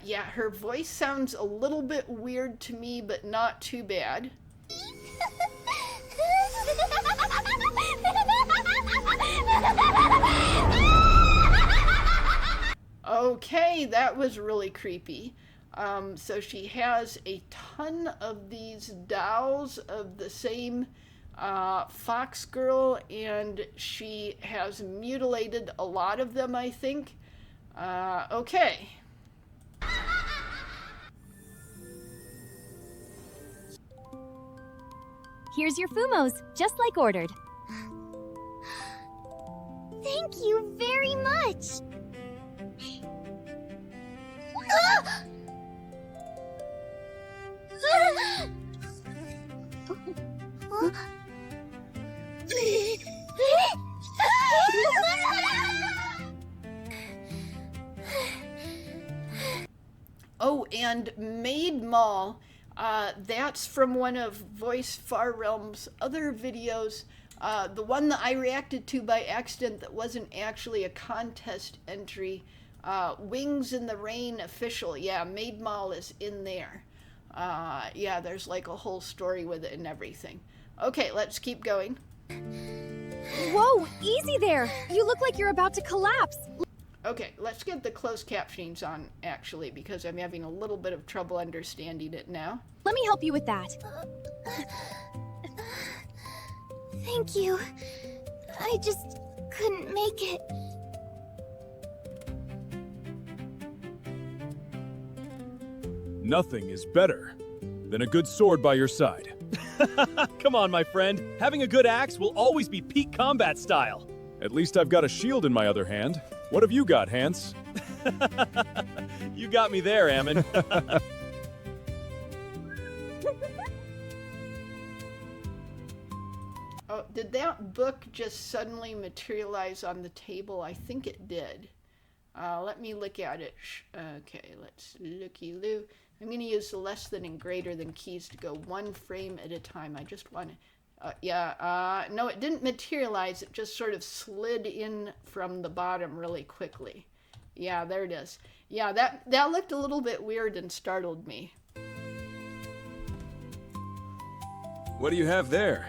Yeah, her voice sounds a little bit weird to me, but not too bad. Okay, that was really creepy. So she has a ton of these dolls of the same fox girl, and she has mutilated a lot of them, I think. Okay. Here's your FUMOs, just like ordered. Thank you very much. Oh, and Maid Mall, that's from one of Voice Farrealm's other videos. The one that I reacted to by accident that wasn't actually a contest entry Wings in the Rain official. Yeah, Maid Mall is in there. Yeah, there's like a whole story with it and everything. Okay, let's keep going. Whoa, easy there. You look like you're about to collapse. Okay, let's get the closed captionings on, actually, because I'm having a little bit of trouble understanding it now. Let me help you with that. Thank you. I just couldn't make it. Nothing is better than a good sword by your side. Come on, my friend. Having a good axe will always be peak combat style. At least I've got a shield in my other hand. What have you got, Hans? You got me there, Ammon. Oh, did that book just suddenly materialize on the table? I think it did. Let me look at it. Okay, let's looky-loo. I'm going to use the less than and greater than keys to go one frame at a time. I just want to... no, it didn't materialize. It just sort of slid in from the bottom really quickly. Yeah, there it is. Yeah, that looked a little bit weird and startled me. What do you have there?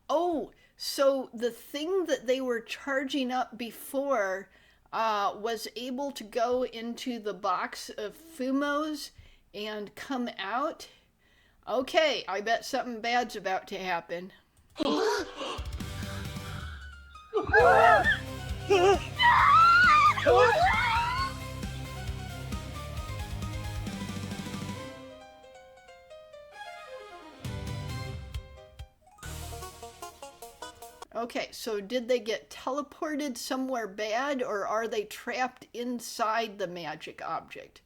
Oh, so the thing that they were charging up before was able to go into the box of FUMOs and come out? Okay, I bet something bad's about to happen. Okay, so did they get teleported somewhere bad, or are they trapped inside the magic object?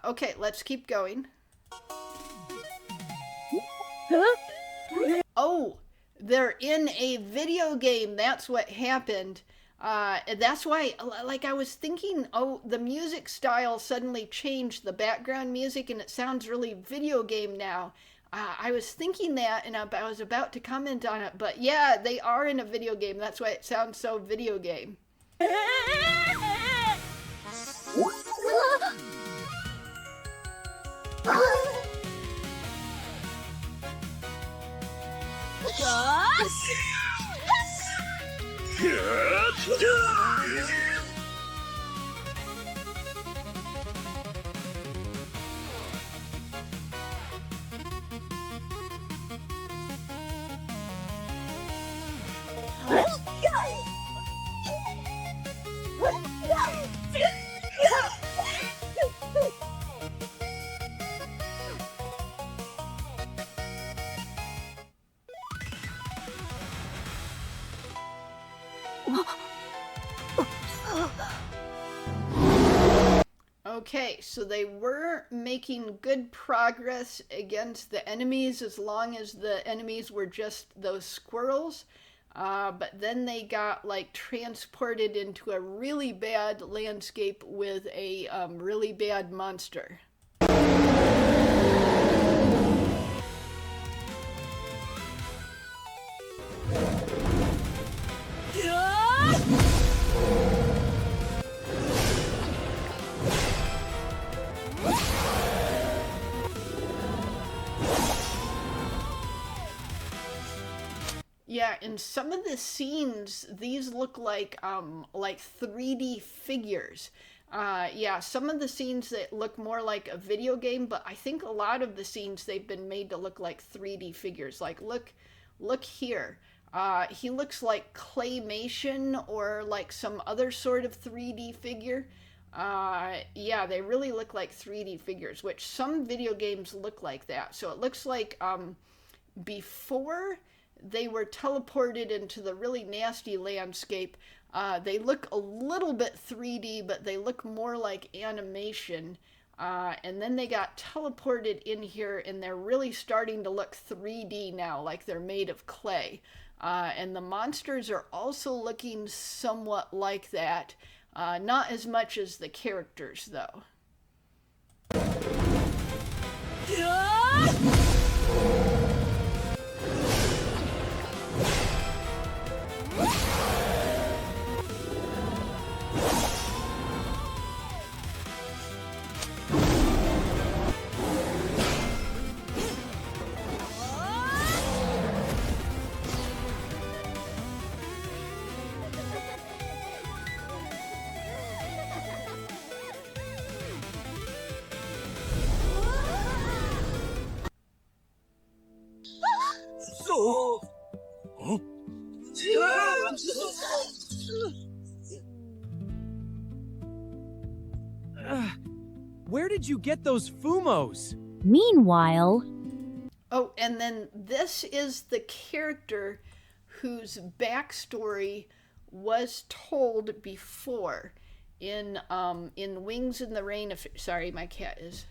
Okay, let's keep going. Oh, they're in a video game. That's what happened. That's why, like, I was thinking, oh, the music style suddenly changed, the background music, and it sounds really video game now. I was thinking that, and I was about to comment on it, but yeah, they are in a video game. That's why it sounds so video game. Okay, so they were making good progress against the enemies as long as the enemies were just those squirrels. But then they got like transported into a really bad landscape with a really bad monster. Yeah, in some of the scenes, these look like 3D figures. Yeah, some of the scenes that look more like a video game, but I think a lot of the scenes they've been made to look like 3D figures. Like, look here. He looks like claymation or like some other sort of 3D figure. Yeah, they really look like 3D figures, which some video games look like that. So it looks like before they were teleported into the really nasty landscape, they look a little bit 3D, but they look more like animation. And then they got teleported in here, and they're really starting to look 3D now, like they're made of clay. And the monsters are also looking somewhat like that. Not as much as the characters, though. Where did you get those FUMOs? Meanwhile... Oh, and then this is the character whose backstory was told before in Wings in the Rain of... Sorry, my cat is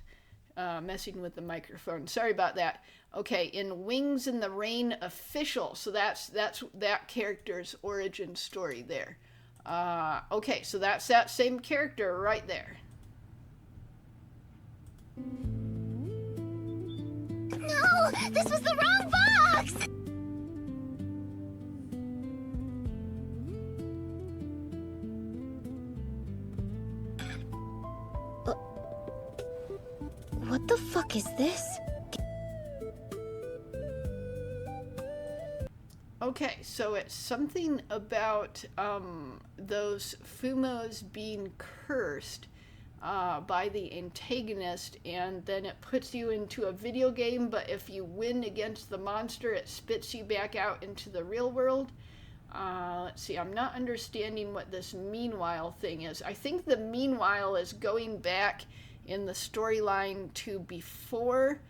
messing with the microphone. Sorry about that. Okay, in Wings in the Rain Official. So that's that character's origin story there. Okay, so that's that same character right there. No! This was the wrong box! What the fuck is this? Okay, so it's something about those FUMOs being cursed by the antagonist, and then it puts you into a video game, but if you win against the monster, it spits you back out into the real world. Let's see, I'm not understanding what this meanwhile thing is. I think the meanwhile is going back in the storyline to before,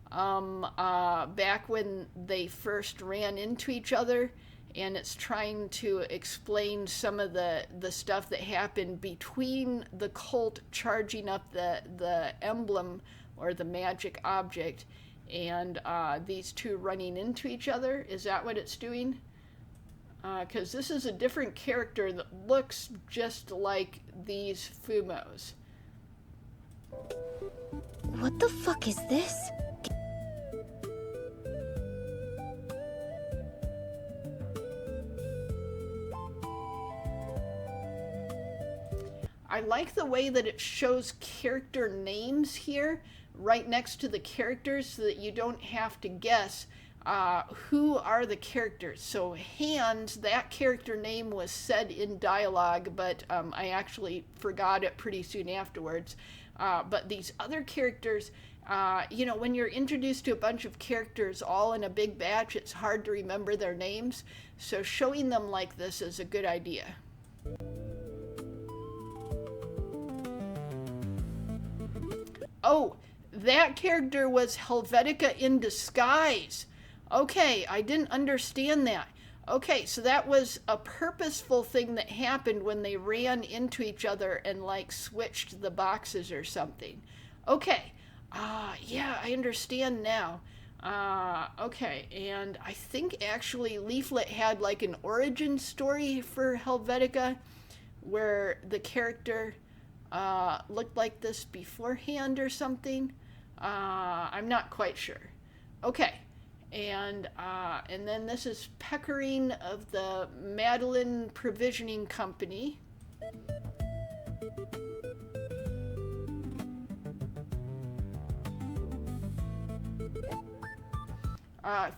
back when they first ran into each other, and it's trying to explain some of the stuff that happened between the cult charging up the emblem or the magic object and these two running into each other. Is that what it's doing? Because this is a different character that looks just like these FUMOs. What the fuck is this? I like the way that it shows character names here right next to the characters so that you don't have to guess who are the characters. So Hands, that character name was said in dialogue, but I actually forgot it pretty soon afterwards. But these other characters, you know, when you're introduced to a bunch of characters all in a big batch, it's hard to remember their names. So showing them like this is a good idea. Oh, that character was Helvetica in disguise. Okay, I didn't understand that. Okay, so that was a purposeful thing that happened when they ran into each other and like switched the boxes or something. Okay, yeah, I understand now. Okay, and I think actually Leaflit had like an origin story for Helvetica where the character looked like this beforehand or something. I'm not quite sure. Okay, and then this is Peckering of the Madeline Provisioning Company.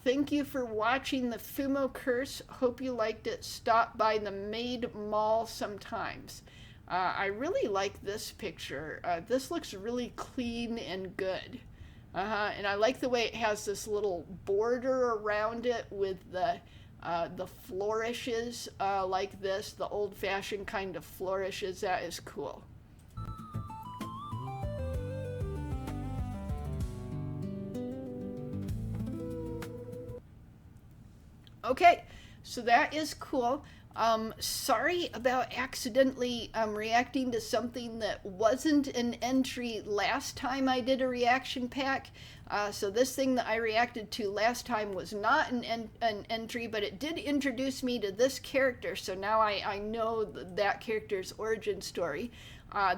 Thank you for watching the FUMO Curse. Hope you liked it. Stop by the Maid Mall sometimes. I really like this picture. This looks really clean and good. And I like the way it has this little border around it with the flourishes like this, the old-fashioned kind of flourishes. That is cool. Okay, so that is cool. Sorry about accidentally reacting to something that wasn't an entry last time I did a reaction pack. So this thing that I reacted to last time was not an entry, but it did introduce me to this character. So now I know that character's origin story.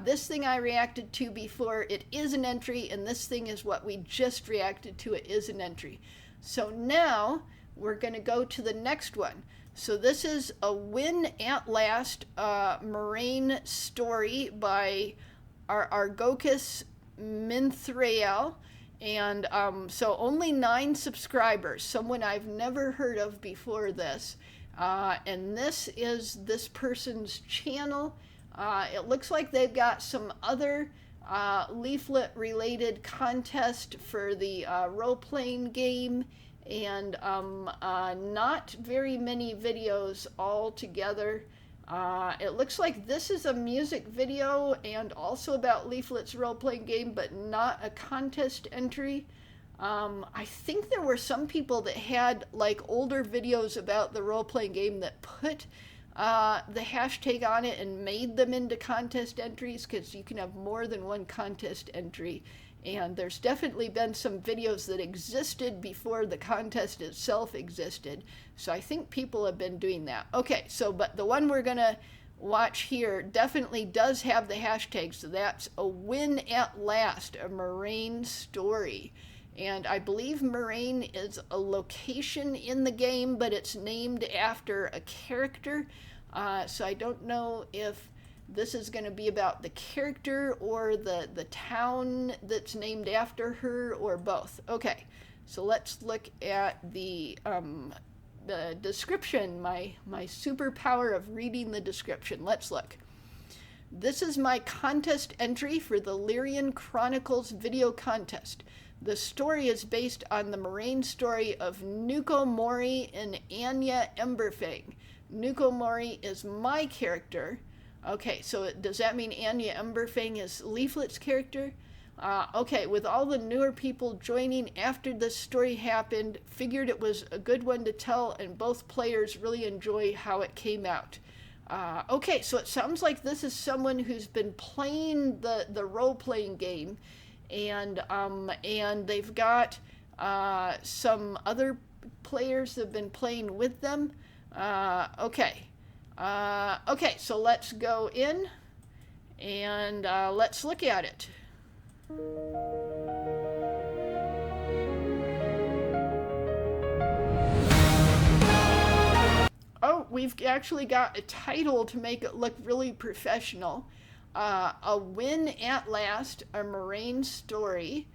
This thing I reacted to before, it is an entry, and this thing is what we just reacted to. It is an entry. So now we're going to go to the next one. So this is A Win at Last, Mirane Story by Argo'kas Minthrael. And so only 9 subscribers, someone I've never heard of before this. And this is this person's channel. It looks like they've got some other Leaflit related contest for the role-playing game, and not very many videos all together. It looks like this is a music video and also about Leaflit's role-playing game, but not a contest entry. I think there were some people that had like older videos about the role-playing game that put the hashtag on it and made them into contest entries, because you can have more than one contest entry. And there's definitely been some videos that existed before the contest itself existed. So I think people have been doing that. Okay, so but the one we're gonna watch here definitely does have the hashtag. So that's A Win at Last, a Mirane Story. And I believe Mirane is a location in the game, but it's named after a character. So I don't know if this is going to be about the character or the town that's named after her, or both. Okay, so let's look at the description, my superpower of reading the description. Let's look. This is my contest entry for the Lyrian Chronicles video contest. The story is based on the Mirane story of Nuko Mori and Anya Emberfang. Nuko Mori is my character. Okay, so does that mean Anya Emberfang is Leaflit's character? Okay, with all the newer people joining after this story happened, figured it was a good one to tell, and both players really enjoy how it came out. Okay, so it sounds like this is someone who's been playing the role-playing game, and they've got some other players that have been playing with them. Okay, so let's go in and let's look at it. Oh, we've actually got a title to make it look really professional. A Win at Last, a Mirane Story.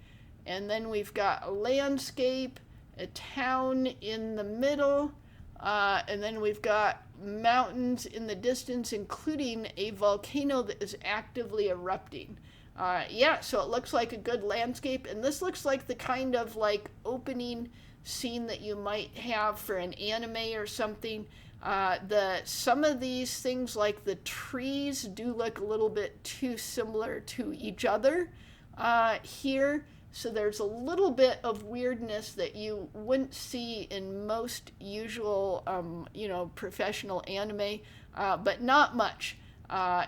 And then we've got a landscape, a town in the middle, and then we've got mountains in the distance, including a volcano that is actively erupting. Yeah, so it looks like a good landscape, and this looks like the kind of like opening scene that you might have for an anime or something. Some of these things, like the trees, do look a little bit too similar to each other here. So there's a little bit of weirdness that you wouldn't see in most usual, professional anime, but not much.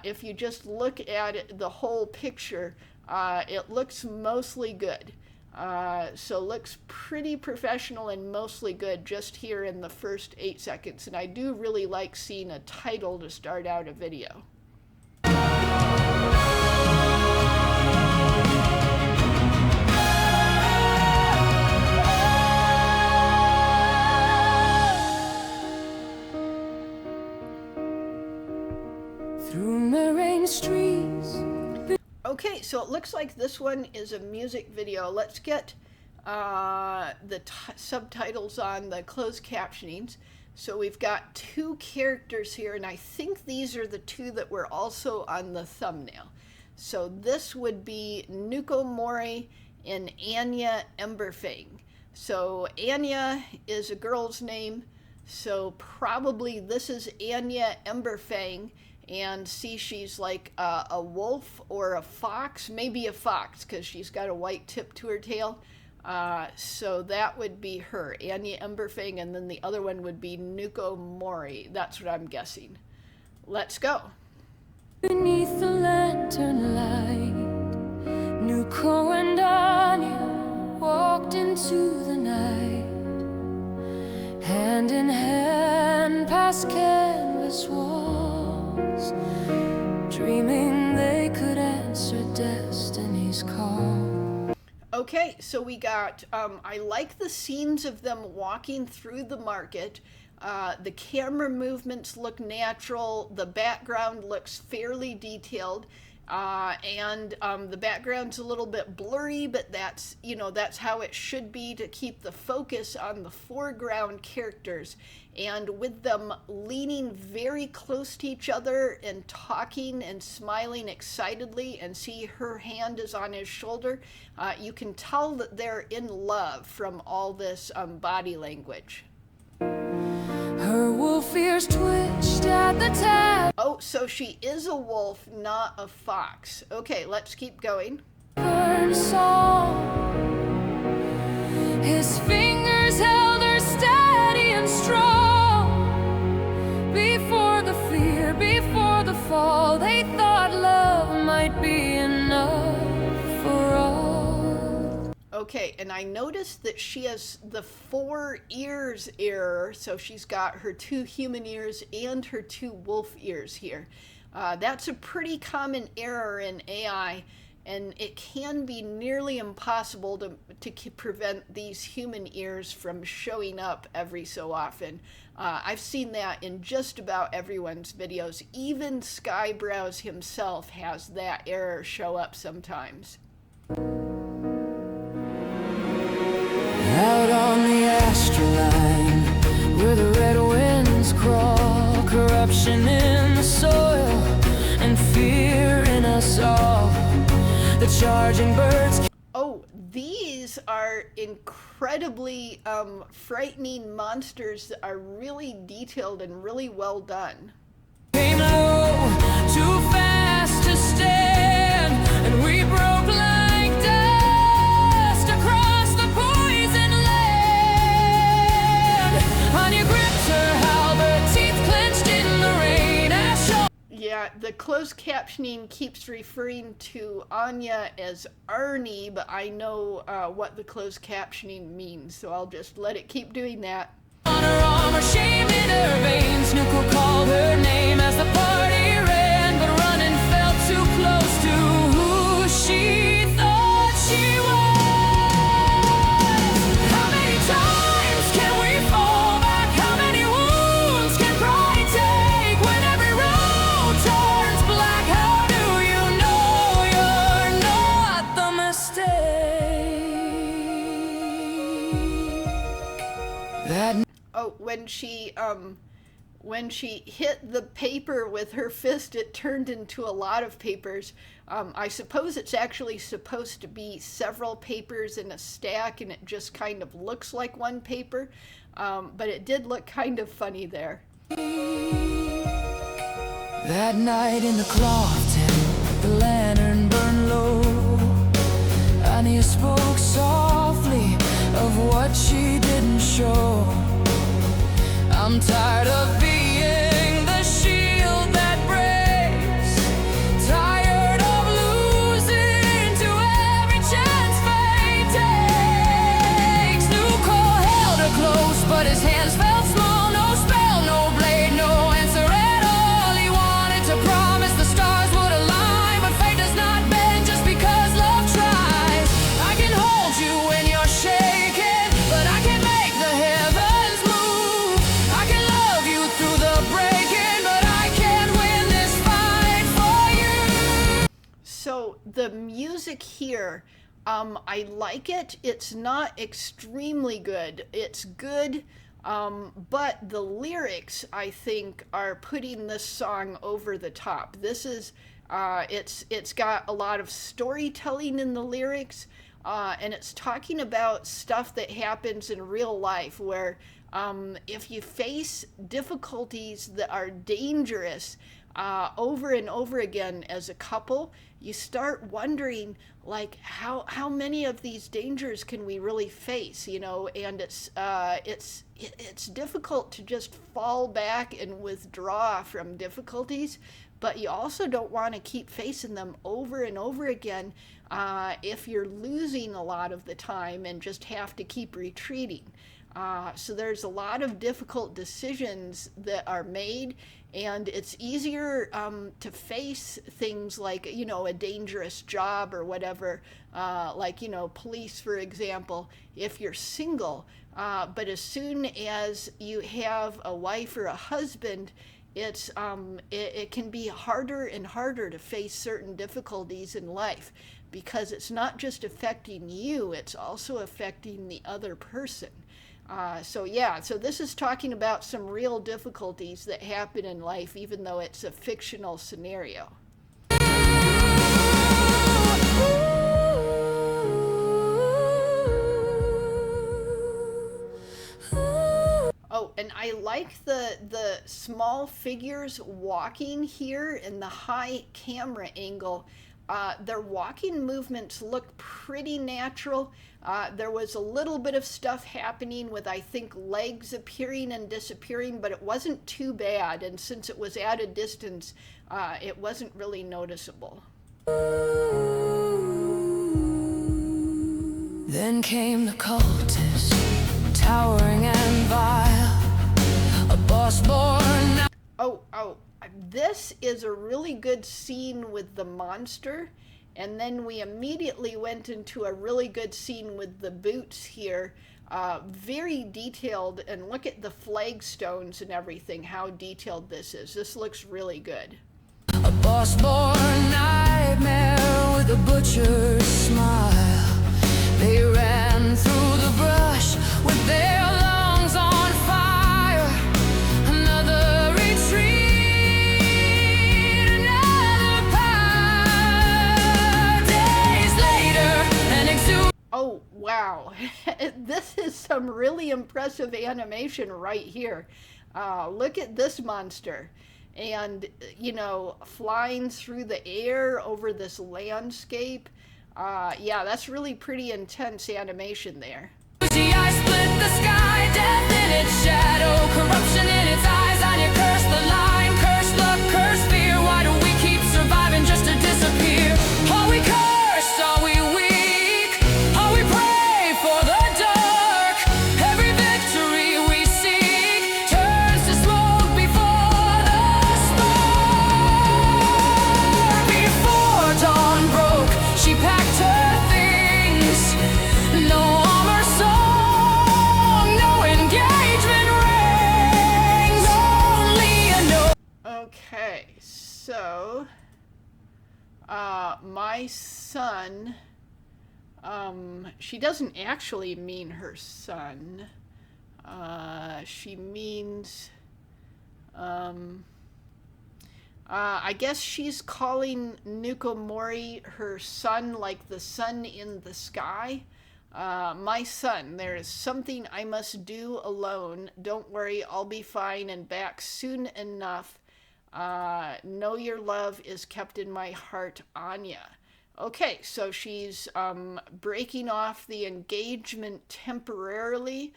If you just look at it, the whole picture, it looks mostly good. So looks pretty professional and mostly good just here in the first 8 seconds. And I do really like seeing a title to start out a video. Through Mirane streets. Okay, so it looks like this one is a music video. Let's get the subtitles on, the closed captionings. So we've got two characters here, and I think these are the two that were also on the thumbnail. So this would be Nuko Mori and Anya Emberfang. So Anya is a girl's name, so probably this is Anya Emberfang. And see, she's like a wolf or a fox, maybe a fox, because she's got a white tip to her tail. So that would be her, Anya Emberfang, and then the other one would be Nuko Mori. That's what I'm guessing. Let's go. Beneath the lantern light, Nuko and Anya walked into the night, hand in hand past canvas walls, dreaming they could answer destiny's call. Okay, so we got, I like the scenes of them walking through the market. The camera movements look natural, the background looks fairly detailed, and the background's a little bit blurry, but that's, that's how it should be to keep the focus on the foreground characters. And with them leaning very close to each other and talking and smiling excitedly, and see her hand is on his shoulder, you can tell that they're in love from all this body language. Her wolf ears twitched at the tap. Oh, so she is a wolf, not a fox. Okay, let's keep going. His fingers held her steady and strong. Before the fear, before the fall, they thought love might be enough for all. Okay, and I noticed that she has the 4 ears error, so she's got her 2 human ears and her 2 wolf ears here. That's a pretty common error in AI, and it can be nearly impossible to prevent these human ears from showing up every so often. I've seen that in just about everyone's videos. Even Skyebrows himself has that error show up sometimes. Out on the astroline, where the red winds crawl, corruption in the soil, and fear in us all. The charging birds. Oh, these are incredibly frightening monsters that are really detailed and really well done. Came low, too fast to stand, and we broke like dust across the poison land. Anya gripped her halberd, teeth clenched in the rain. Yeah, the closed captioning keeps referring to Anya as Arnie, but I know what the closed captioning means, so I'll just let it keep doing that. On her arm, her shame in her veins, Nuko called her name as the party ran, but running felt too close to who she thought she was. How many times can we fall back? How many wounds can pride take when every road turns black? How do you know you're not the mistake? That Oh, when she hit the paper with her fist, it turned into a lot of papers. I suppose it's actually supposed to be several papers in a stack, and it just kind of looks like one paper, but it did look kind of funny there. That night in the cloth tent, the lantern burned low. Anya spoke softly of what she didn't show. I'm tired of being the shield that breaks, tired of losing to every chance fate takes. Nuko held her close, but his hands felt small. No spell, no blade, no answer at all. He wanted to promise the stars would align, but fate does not bend just because love tries. I can hold you when you're shaking, but I can't make the heavens move. I can love you through the breaking, but I can't win this fight for you. So the music here, I like it. It's not extremely good. It's good, but the lyrics, I think, are putting this song over the top. This is, it's got a lot of storytelling in the lyrics, and it's talking about stuff that happens in real life where if you face difficulties that are dangerous over and over again as a couple, you start wondering, like, how many of these dangers can we really face, you know? And it's difficult to just fall back and withdraw from difficulties, but you also don't want to keep facing them over and over again if you're losing a lot of the time and just have to keep retreating. So there's a lot of difficult decisions that are made, and it's easier to face things like, you know, a dangerous job or whatever, like, you know, police, for example, if you're single. But as soon as you have a wife or a husband, it can be harder and harder to face certain difficulties in life, because it's not just affecting you, it's also affecting the other person. So this is talking about some real difficulties that happen in life, even though it's a fictional scenario. Oh, and and I like the small figures walking here in the high camera angle. Their walking movements look pretty natural. There was a little bit of stuff happening with, I think, legs appearing and disappearing, but it wasn't too bad. And since it was at a distance, it wasn't really noticeable. Then came the cultists, towering and vile, a boss born. Oh, this is a really good scene with the monster, and then we immediately went into a really good scene with the boots here. Very detailed, and look at the flagstones and everything, how detailed this is. This looks really good. A boss born nightmare with a butcher's smile. They ran through the brush with their lungs on fire. Another retreat, another pyre. Days later, an Oh, wow. This is some really impressive animation right here. Look at this monster. And, you know, flying through the air over this landscape. Yeah, that's really pretty intense animation there. I split the sky, death in its shadow, corruption in its eyes. On your curse, the line, curse luck, curse fear. Why do we keep surviving just to disappear? Are we cursed? Are we weak? Are we prey for the dark? Every victory we seek turns to smoke before the spark. Before dawn broke, she packed her things. No armor song, no engagement rings, only a no. Okay, so my son, she doesn't actually mean her son. She means, I guess she's calling Nukomori her son, like the sun in the sky. My son, there is something I must do alone. Don't worry, I'll be fine and back soon enough. Know your love is kept in my heart, Anya. Okay, so she's breaking off the engagement temporarily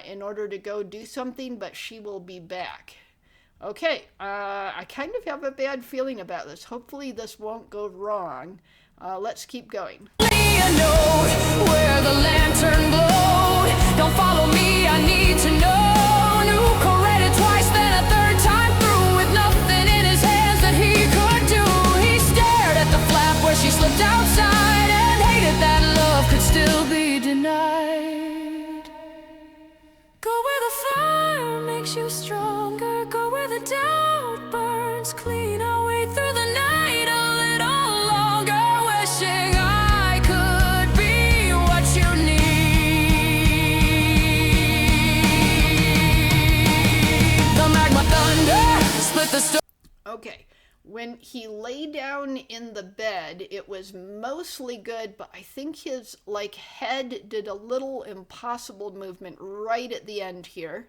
in order to go do something, but she will be back. Okay, I kind of have a bad feeling about this. Hopefully this won't go wrong. Let's keep going. Where the lantern glowed. Don't follow me, I need to know. Nuko read it twice, then a third time through, with nothing in his hands that he could do. He stared at the flap where she slipped outside and hated that love could still be denied. Go where the fire makes you stronger. Go where the doubt burns clean. I'll wait through the night a little longer, wishing I could be what you need. The magma thunder split the storm. Okay, when he lay down in the bed, it was mostly good, but I think his head did a little impossible movement right at the end here.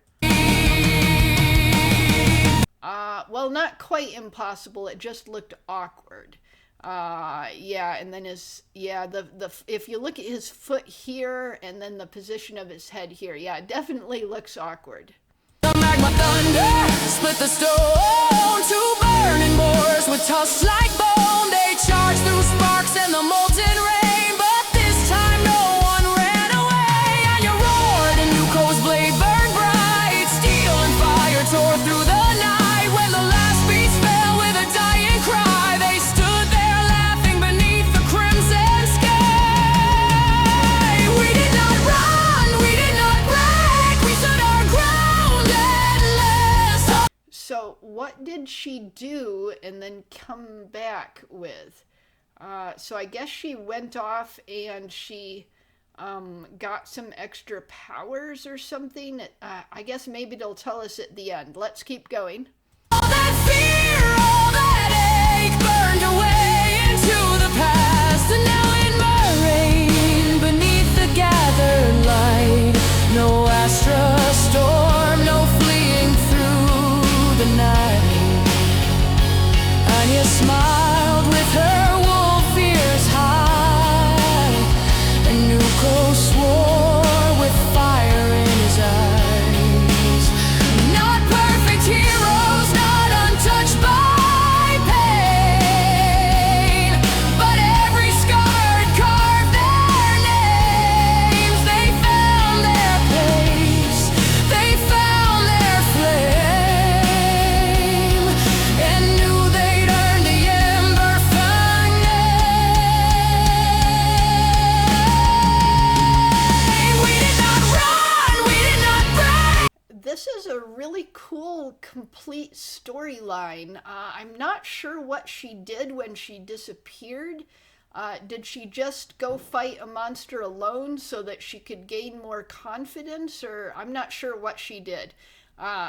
Well, not quite impossible, it just looked awkward. Yeah, and then if you look at his foot here and then the position of his head here, yeah, it definitely looks awkward. The magma thunder split the stone. Two burning boars with tusks like bone. They charged through sparks and the molten rain, but this time no one ran away. And you roared and Nuko's blade burned bright. Steel and fire tore through the night. When the last beast fell with a dying cry, they stood there laughing beneath the crimson sky. We did not run, we did not break, we stood our ground endless. So what did she do and then come back with? So I guess she went off and she got some extra powers or something. I guess maybe they'll tell us at the end. Let's keep going. All that fear, all that ache burned away into the past. And now in Mirane, beneath the gathered light, no Astra storm, no really cool, complete storyline. I'm not sure what she did when she disappeared. Did she just go fight a monster alone so that she could gain more confidence? Or I'm not sure what she did.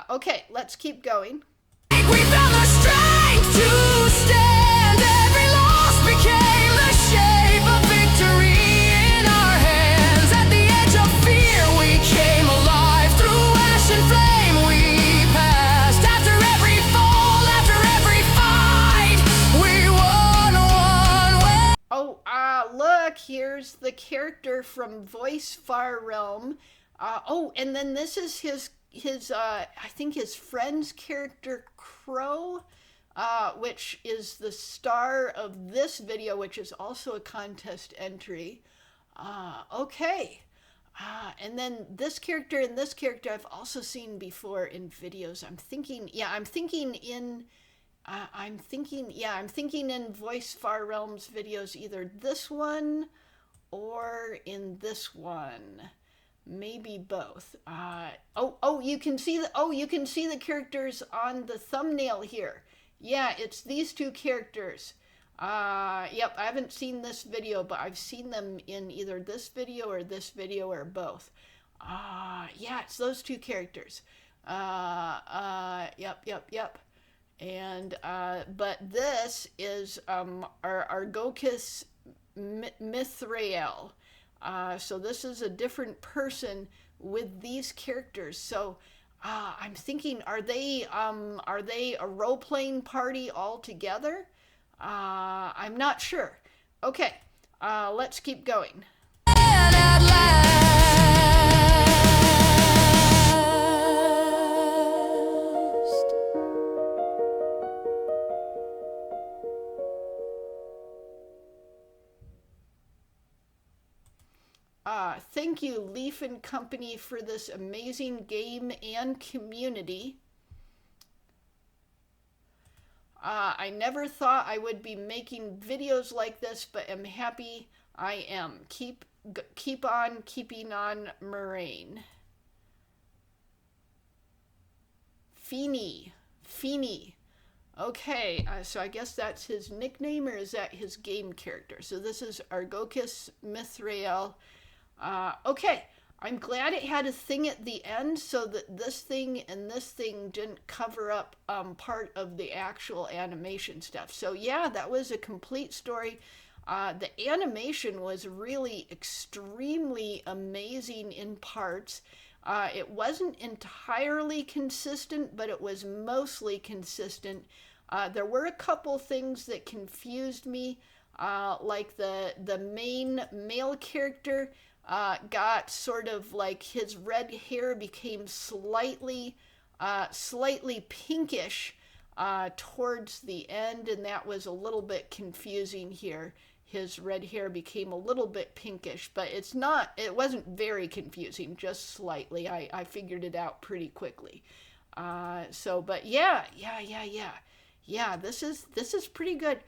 Okay, let's keep going. We found the strength to stand. Every loss became the shape of victory in our hands. At the edge of fear, we came alive. Through ash and flame, we passed. After every fall, after every fight, we won one way. Oh, look, here's the character from Voice Farrealm. Oh, and then this is his I think his friend's character, Crow, which is the star of this video, which is also a contest entry. Okay. And then this character and this character I've also seen before in videos. I'm thinking in Voice Farrealm's videos, either this one or in this one. Maybe both. You can see the characters on the thumbnail here. Yeah, it's these two characters. Yep, I haven't seen this video, but I've seen them in either this video or both. Yeah, it's those two characters. Yep. And but this is Argo'kas Minthrael. So this is a different person with these characters. So I'm thinking, are they a role-playing party altogether? I'm not sure. Okay, let's keep going. Thank you, Leaf and Company, for this amazing game and community. I never thought I would be making videos like this, but am happy I am. Keep on keeping on, Mirane. Feeny. Okay, so I guess that's his nickname, or is that his game character? So this is Argo'kas Minthrael. Okay, I'm glad it had a thing at the end so that this thing and this thing didn't cover up part of the actual animation stuff. So yeah, that was a complete story. The animation was really extremely amazing in parts. It wasn't entirely consistent, but it was mostly consistent. There were a couple things that confused me, like the main male character got sort of like his red hair became slightly pinkish towards the end, and that was a little bit confusing here. His red hair became a little bit pinkish, but it wasn't very confusing, just slightly. I figured it out pretty quickly. But yeah, this is pretty good.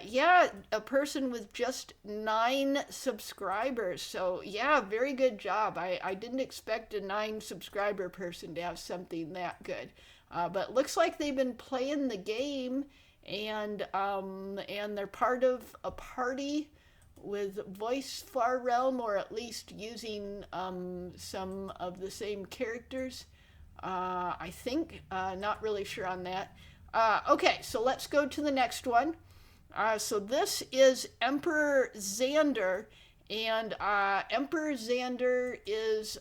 Yeah, a person with just 9 subscribers. So yeah, very good job. I didn't expect a 9 subscriber person to have something that good. But looks like they've been playing the game, and they're part of a party with Voice Farrealm, or at least using some of the same characters. I think, not really sure on that. Okay, so let's go to the next one. So this is Emperor Xander, and Emperor Xander is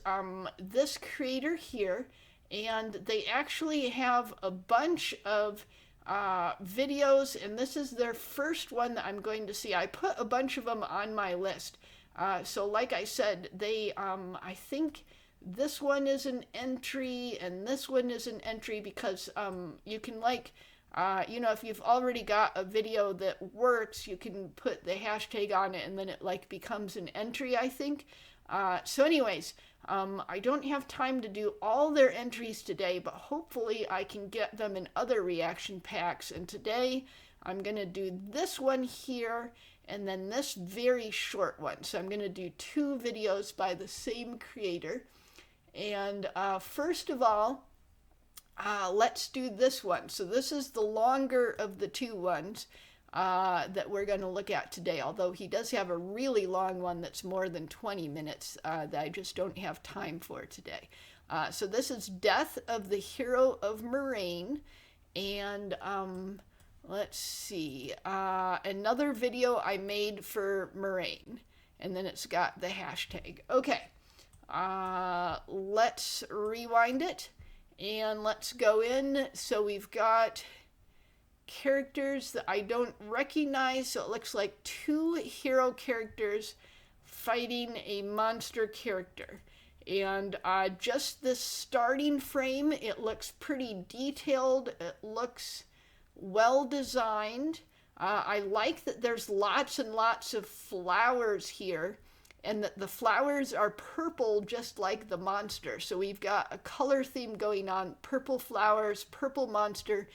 this creator here, and they actually have a bunch of videos, and this is their first one that I'm going to see. I put a bunch of them on my list. So like I said, they I think this one is an entry and this one is an entry, because you can, like, if you've already got a video that works, you can put the hashtag on it and then it like becomes an entry, I think. So anyways, I don't have time to do all their entries today, but hopefully I can get them in other reaction packs. And today I'm going to do this one here and then this very short one. So I'm going to do 2 videos by the same creator. And first of all, let's do this one. So this is the longer of the two ones that we're going to look at today, although he does have a really long one that's more than 20 minutes that I just don't have time for today. So this is Death of the Hero of Mirane, and let's see, another video I made for Mirane, and then it's got the hashtag. Okay, let's rewind it, and let's go in. So we've got characters that I don't recognize, so it looks like two hero characters fighting a monster character. And just this starting frame, it looks pretty detailed. It looks well designed. I like that there's lots and lots of flowers here, and that the flowers are purple just like the monster. So we've got a color theme going on: purple flowers, purple monster,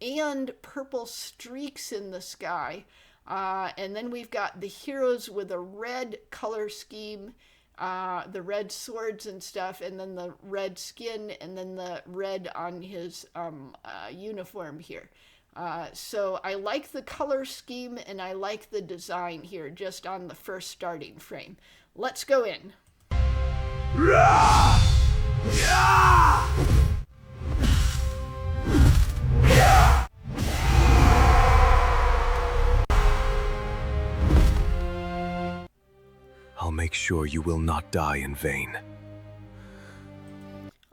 and purple streaks in the sky. And then we've got the heroes with a red color scheme, the red swords and stuff, and then the red skin, and then the red on his uniform here. So I like the color scheme, and I like the design here just on the first starting frame. Let's go in. I'll make sure you will not die in vain.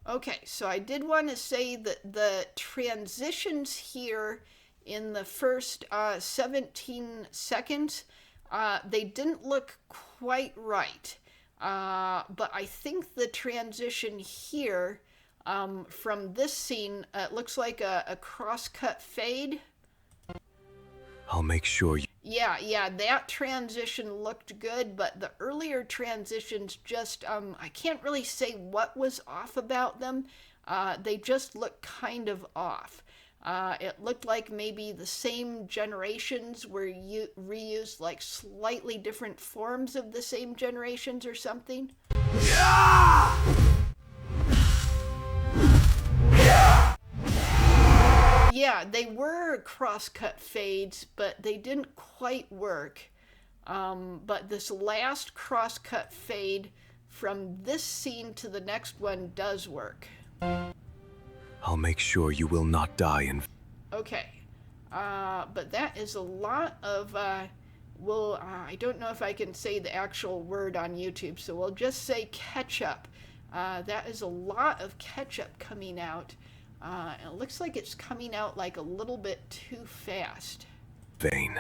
Okay, so I did want to say that the transitions here in the first 17 seconds, they didn't look quite right. But I think the transition here from this scene, it looks like a cross-cut fade. I'll make sure you... Yeah, that transition looked good, but the earlier transitions just, I can't really say what was off about them. They just look kind of off. It looked like maybe the same generations were reused, like slightly different forms of the same generations or something. Yeah, they were cross-cut fades, but they didn't quite work. But this last cross-cut fade from this scene to the next one does work. I'll make sure you will not die in... Okay. But that is a lot of, I don't know if I can say the actual word on YouTube, so we'll just say ketchup. That is a lot of ketchup coming out. It looks like it's coming out like a little bit too fast. Vain.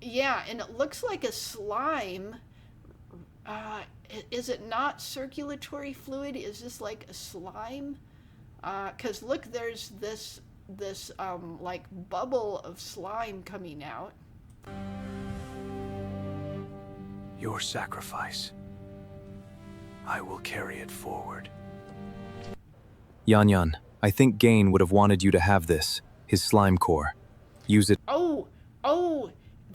Yeah, and it looks like a slime. Is it not circulatory fluid? Is this like a slime? 'Cause look, there's this like bubble of slime coming out. Your sacrifice. I will carry it forward. Yan, I think Gain would have wanted you to have this, his slime core. Use it. Oh,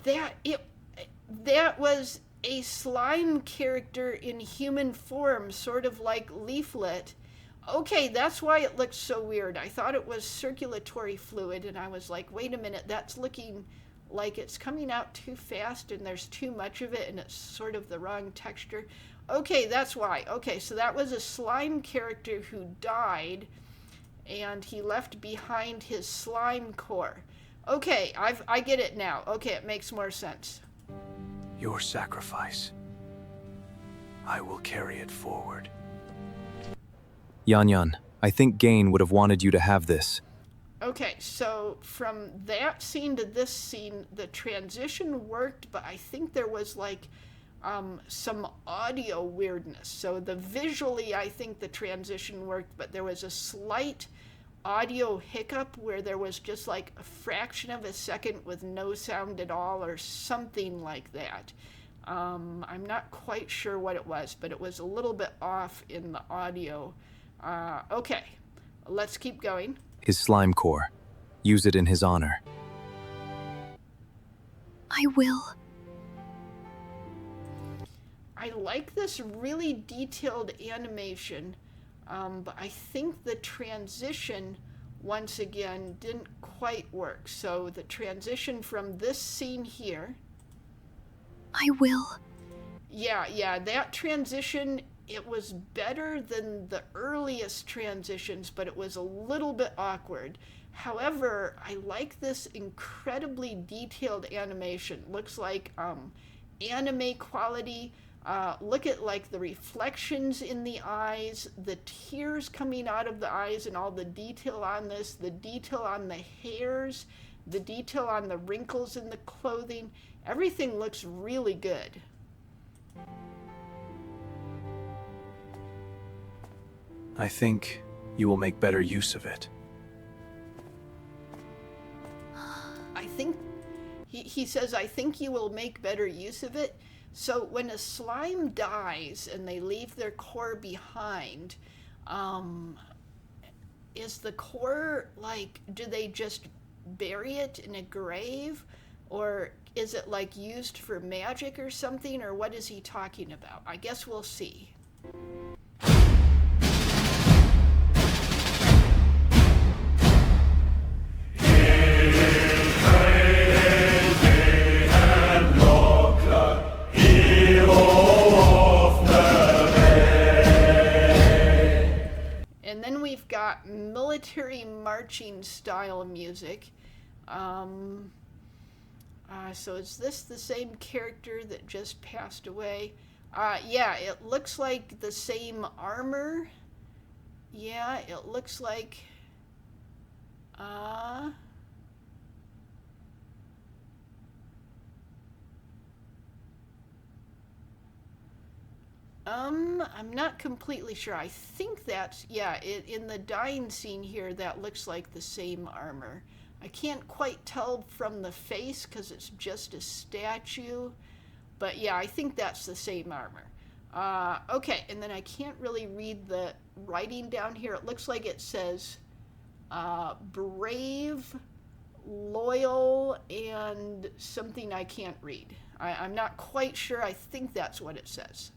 that was a slime character in human form, sort of like Leaflit. Okay, that's why it looks so weird. I thought it was circulatory fluid, and I was like, wait a minute, that's looking like it's coming out too fast, and there's too much of it, and it's sort of the wrong texture. Okay, that's why. Okay, so that was a slime character who died, and he left behind his slime core. Okay, I get it now. Okay, it makes more sense. Your sacrifice. I will carry it forward. Yan, I think Gain would have wanted you to have this. Okay, so from that scene to this scene, the transition worked, but I think there was like some audio weirdness. So visually, I think the transition worked, but there was a slight audio hiccup where there was just like a fraction of a second with no sound at all or something like that. I'm not quite sure what it was, but it was a little bit off in the audio. Okay, let's keep going. His slime core. Use it in his honor. I will. I like this really detailed animation, but I think the transition, once again, didn't quite work. So the transition from this scene here. I will. Yeah, that transition, it was better than the earliest transitions, but it was a little bit awkward. However, I like this incredibly detailed animation. Looks like anime quality. Look at like the reflections in the eyes, the tears coming out of the eyes, and all the detail on this, the detail on the hairs, the detail on the wrinkles in the clothing. Everything looks really good. I think you will make better use of it. I think, he says, I think you will make better use of it. So when a slime dies and they leave their core behind, is the core, like, do they just bury it in a grave? Or is it like used for magic or something? Or what is he talking about? I guess we'll see. And then we've got military marching style music. So is this the same character that just passed away? Yeah, it looks like the same armor. Yeah, it looks like... I'm not completely sure. I think that's, yeah, in the dying scene here, that looks like the same armor. I can't quite tell from the face because it's just a statue. But yeah, I think that's the same armor. Okay, and then I can't really read the writing down here. It looks like it says brave, loyal, and something I can't read. I'm not quite sure. I think that's what it says.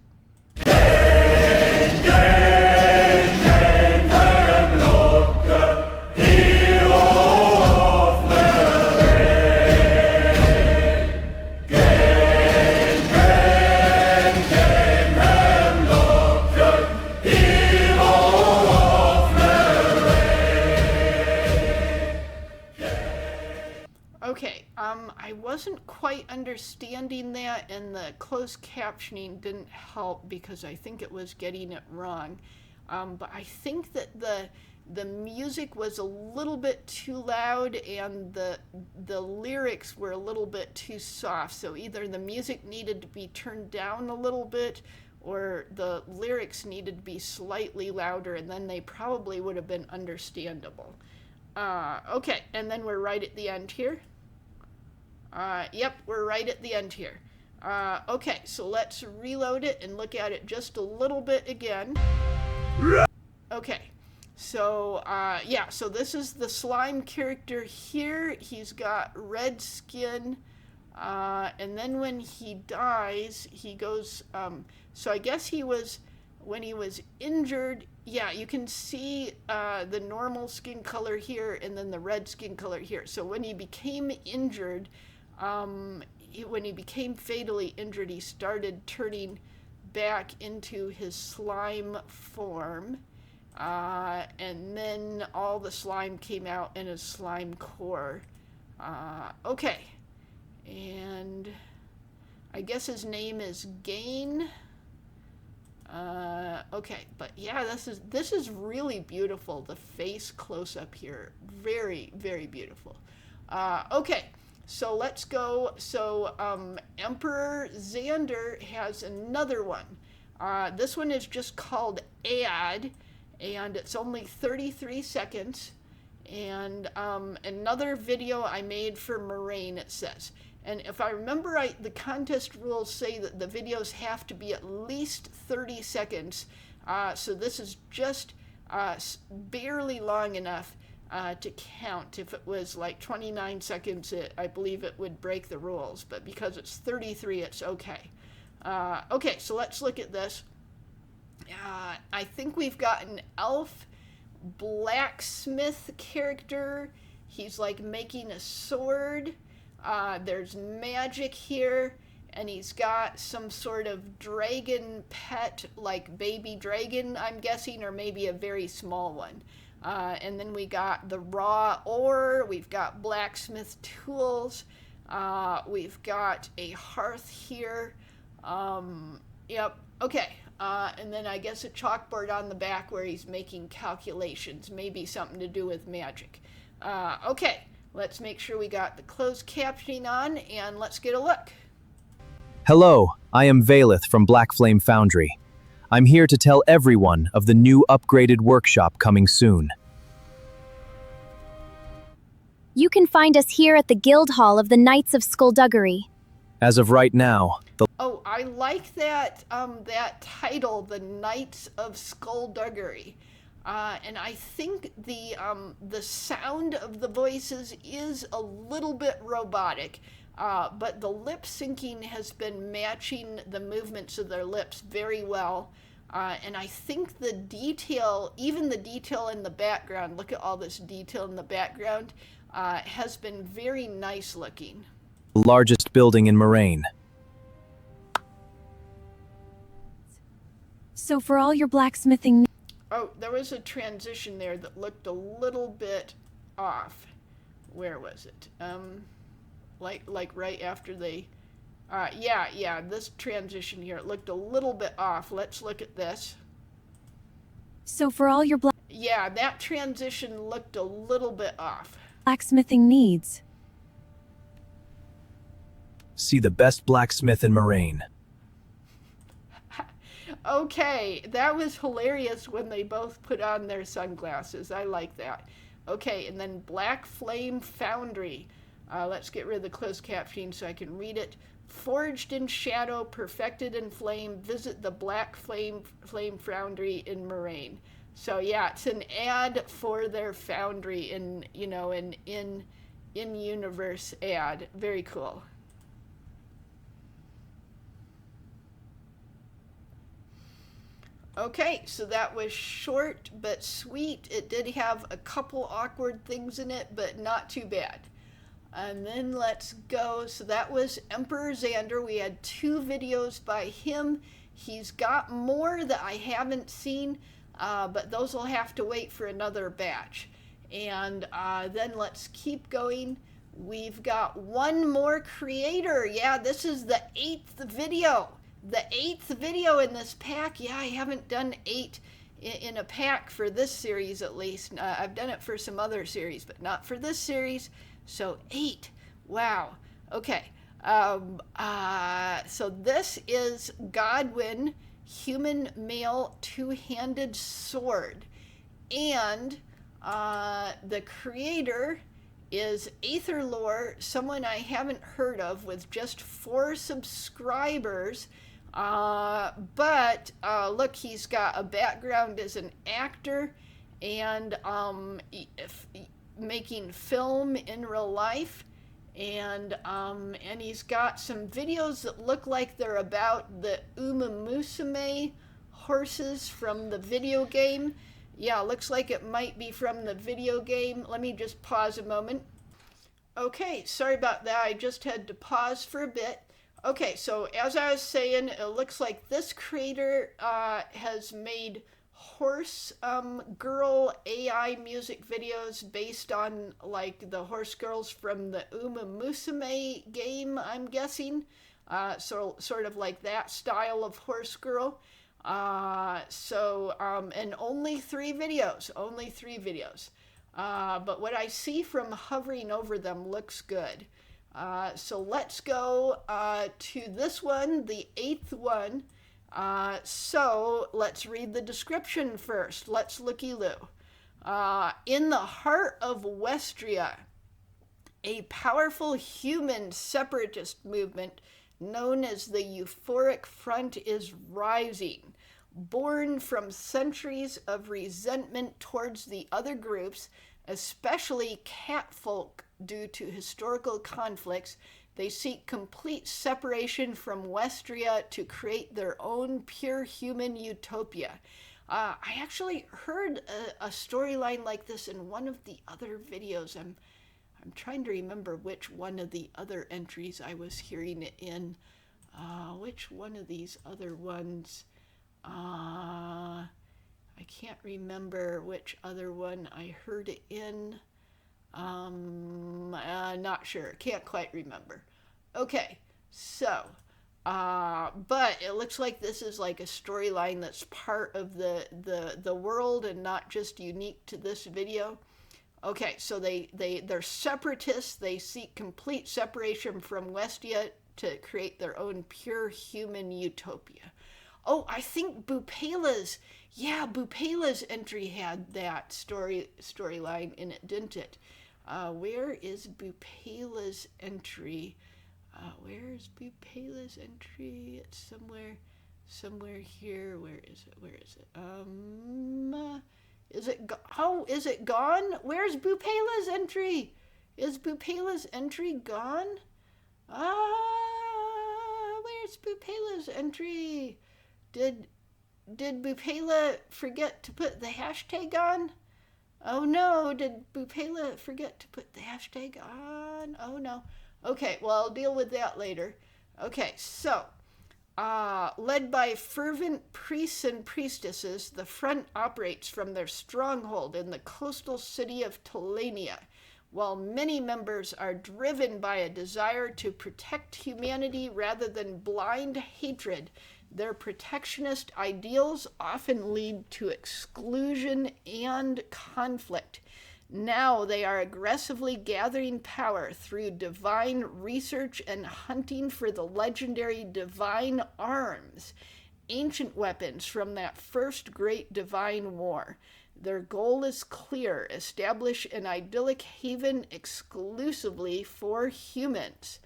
Okay, I wasn't quite understanding that, and the closed captioning didn't help because I think it was getting it wrong. But I think that the music was a little bit too loud and the lyrics were a little bit too soft. So either the music needed to be turned down a little bit or the lyrics needed to be slightly louder, and then they probably would have been understandable. Okay, and then we're right at the end here. Yep, we're right at the end here. Okay, so let's reload it and look at it just a little bit again. Okay, so, yeah, so this is the slime character here. He's got red skin, and then when he dies, he goes, so I guess he was, when he was injured, yeah, you can see the normal skin color here and then the red skin color here. So when he became injured, when he became fatally injured, he started turning back into his slime form, and then all the slime came out in his slime core. Okay, and I guess his name is Gain. Okay, but yeah, this is really beautiful. The face close up here, very, very beautiful. Okay. So let's go. So Emperor Xander has another one. This one is just called Ad, and it's only 33 seconds. And another video I made for Mirane, it says. And if I remember right, the contest rules say that the videos have to be at least 30 seconds. So this is just barely long enough to count. If it was like 29 seconds, I believe it would break the rules, but because it's 33, it's okay. Okay, so let's look at this. I think we've got an elf blacksmith character. He's like making a sword. There's magic here, and he's got some sort of dragon pet, like baby dragon, I'm guessing, or maybe a very small one. And then we got the raw ore, we've got blacksmith tools, we've got a hearth here. Yep, okay. And then I guess a chalkboard on the back where he's making calculations, maybe something to do with magic. Okay, let's make sure we got the closed captioning on, and let's get a look. Hello, I am Valeth from Black Flame Foundry. I'm here to tell everyone of the new upgraded workshop coming soon. You can find us here at the Guild Hall of the Knights of Skullduggery. As of right now, Oh, I like that that title, the Knights of Skullduggery. And I think the sound of the voices is a little bit robotic, but the lip syncing has been matching the movements of their lips very well. And I think the detail, even the detail in the background, look at all this detail in the background, has been very nice looking. the largest building in Mirane. So for all your blacksmithing... Oh, there was a transition there that looked a little bit off. Where was it? Like right after they... yeah, this transition here, it looked a little bit off. Let's look at this. So for all your Yeah, that transition looked a little bit off. blacksmithing needs. See the best blacksmith in Mirane. Okay, that was hilarious when they both put on their sunglasses. I like that. Okay, and then Black Flame Foundry. Let's get rid of the closed captioning so I can read it. Forged in shadow, perfected in flame, visit the Black Flame Foundry in Mirane. So yeah, it's an ad for their foundry in, you know, an in-universe ad. Very cool. Okay, so that was short but sweet. It did have a couple awkward things in it, but not too bad. And then let's go. So that was Emperor Xander. We had 2 videos by him. He's got more that I haven't seen, but those will have to wait for another batch. And then let's keep going. We've got one more creator. Yeah, this is the 8th video. The 8th video in this pack. Yeah, I haven't done 8 in a pack for this series at least. I've done it for some other series, but not for this series. So 8. Wow. Okay. So this is Godwin, human male 2-handed sword. And the creator is AetherLore, someone I haven't heard of, with just 4 subscribers. But look, he's got a background as an actor and making film in real life, and he's got some videos that look like they're about the Musume horses from the video game. Yeah, looks like it might be from the video game. Let me just pause a moment. Okay, sorry about that. I just had to pause for a bit. Okay, so as I was saying, it looks like this creator has made horse girl AI music videos based on like the horse girls from the Musume game, I'm guessing. So sort of like that style of horse girl. And only 3 videos. But what I see from hovering over them looks good. So let's go to this one, the 8th one. So let's read the description first. Let's looky-loo. In the heart of Westria, a powerful human separatist movement known as the Euphoric Front is rising. Born from centuries of resentment towards the other groups, especially catfolk, due to historical conflicts They seek complete separation from Westria to create their own pure human utopia. I actually heard a storyline like this in one of the other videos. I'm trying to remember which one of the other entries I was hearing it in. Which one of these other ones? I can't remember which other one I heard it in. Not sure. Can't quite remember. Okay, so, but it looks like this is like a storyline that's part of the world and not just unique to this video. Okay, so they're separatists. They seek complete separation from Westia to create their own pure human utopia. Oh, I think Bupela's entry had that storyline in it, didn't it? Where is Bupela's entry? Where's Bupela's entry? It's somewhere here. Where is it? Is it gone? Where's Bupela's entry? Is Bupela's entry gone? Where's Bupela's entry? Did Bupela forget to put the hashtag on? Oh no, did Bupela forget to put the hashtag on? Oh no. Okay, well, I'll deal with that later. Okay, so, led by fervent priests and priestesses, the front operates from their stronghold in the coastal city of Tolania, while many members are driven by a desire to protect humanity rather than blind hatred. Their protectionist ideals often lead to exclusion and conflict. Now they are aggressively gathering power through divine research and hunting for the legendary divine arms, ancient weapons from that first great divine war. Their goal is clear: establish an idyllic haven exclusively for humans.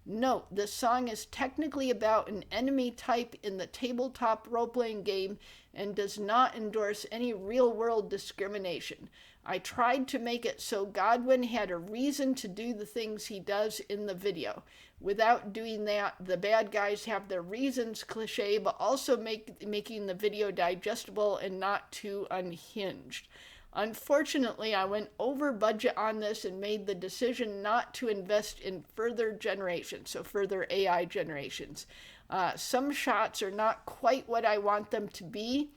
Note, this song is technically about an enemy type in the tabletop role-playing game and does not endorse any real-world discrimination. I tried to make it so Godwin had a reason to do the things he does in the video. Without doing that, the bad guys have their reasons cliche, but also making the video digestible and not too unhinged. Unfortunately, I went over budget on this and made the decision not to invest in further generations, so further AI generations. Some shots are not quite what I want them to be.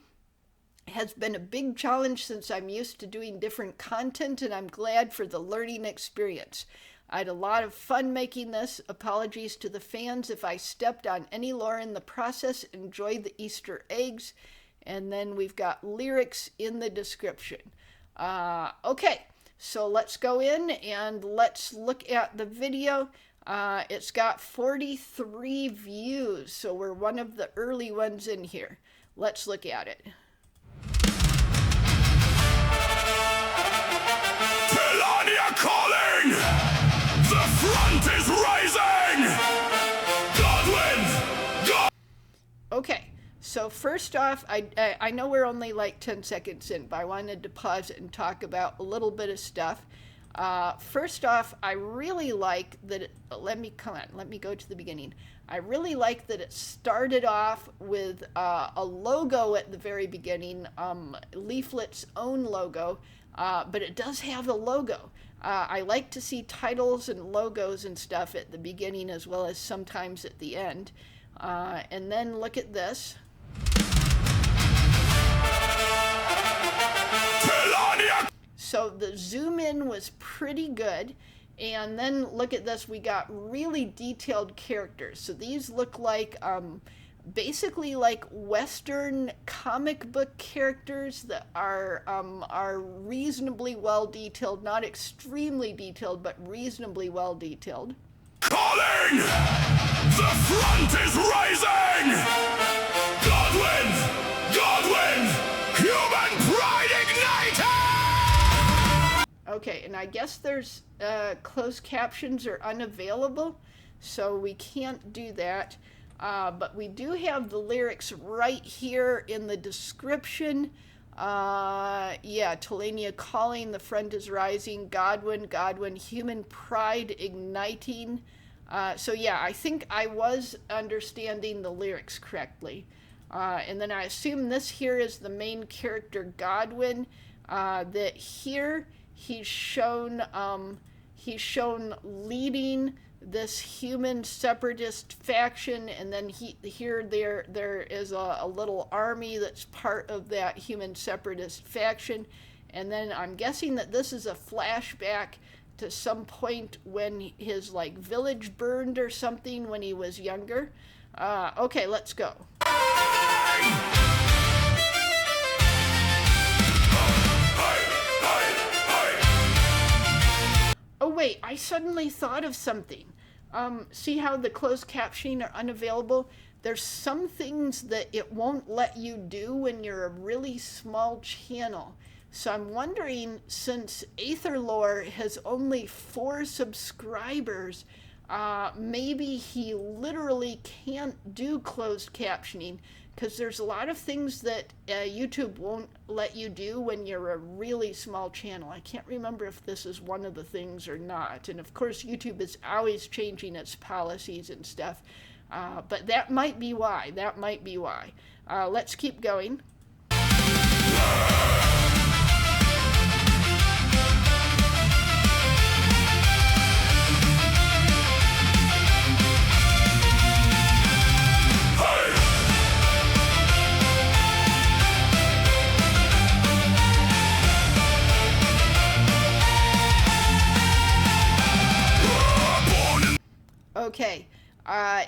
It has been a big challenge since I'm used to doing different content, and I'm glad for the learning experience. I had a lot of fun making this. Apologies to the fans if I stepped on any lore in the process. Enjoy the Easter eggs. And then we've got lyrics in the description. Okay, so let's go in and let's look at the video. It's got 43 views, so we're one of the early ones in here. Let's look at it. Melania calling! The front is rising! Godwin! Okay. So first off, I know we're only like 10 seconds in, but I wanted to pause it and talk about a little bit of stuff. First off, I really like that let me go to the beginning. I really like that it started off with a logo at the very beginning, Leaflit's own logo, but it does have a logo. I like to see titles and logos and stuff at the beginning as well as sometimes at the end. And then look at this. So the zoom in was pretty good. And then look at this, we got really detailed characters. So these look like basically like Western comic book characters that are reasonably well detailed, not extremely detailed, but reasonably well detailed. Calling! The front is rising! Godwin! Godwin! Human pride ignited! Okay, and I guess there's closed captions are unavailable, so we can't do that. But we do have the lyrics right here in the description. Yeah, Tolania calling, the front is rising, Godwin, human pride igniting. So yeah, I think I was understanding the lyrics correctly. And then I assume this here is the main character, Godwin, that here he's shown leading this human separatist faction, and then there is a little army that's part of that human separatist faction. And then I'm guessing that this is a flashback to some point when his like village burned or something when he was younger. Okay, let's go. Oh wait, I suddenly thought of something. See how the closed captioning are unavailable? There's some things that it won't let you do when you're a really small channel. So I'm wondering, since AetherLore has only 4 subscribers, maybe he literally can't do closed captioning, because there's a lot of things that YouTube won't let you do when you're a really small channel. I can't remember if this is one of the things or not. And of course, YouTube is always changing its policies and stuff. But that might be why. Let's keep going. Okay,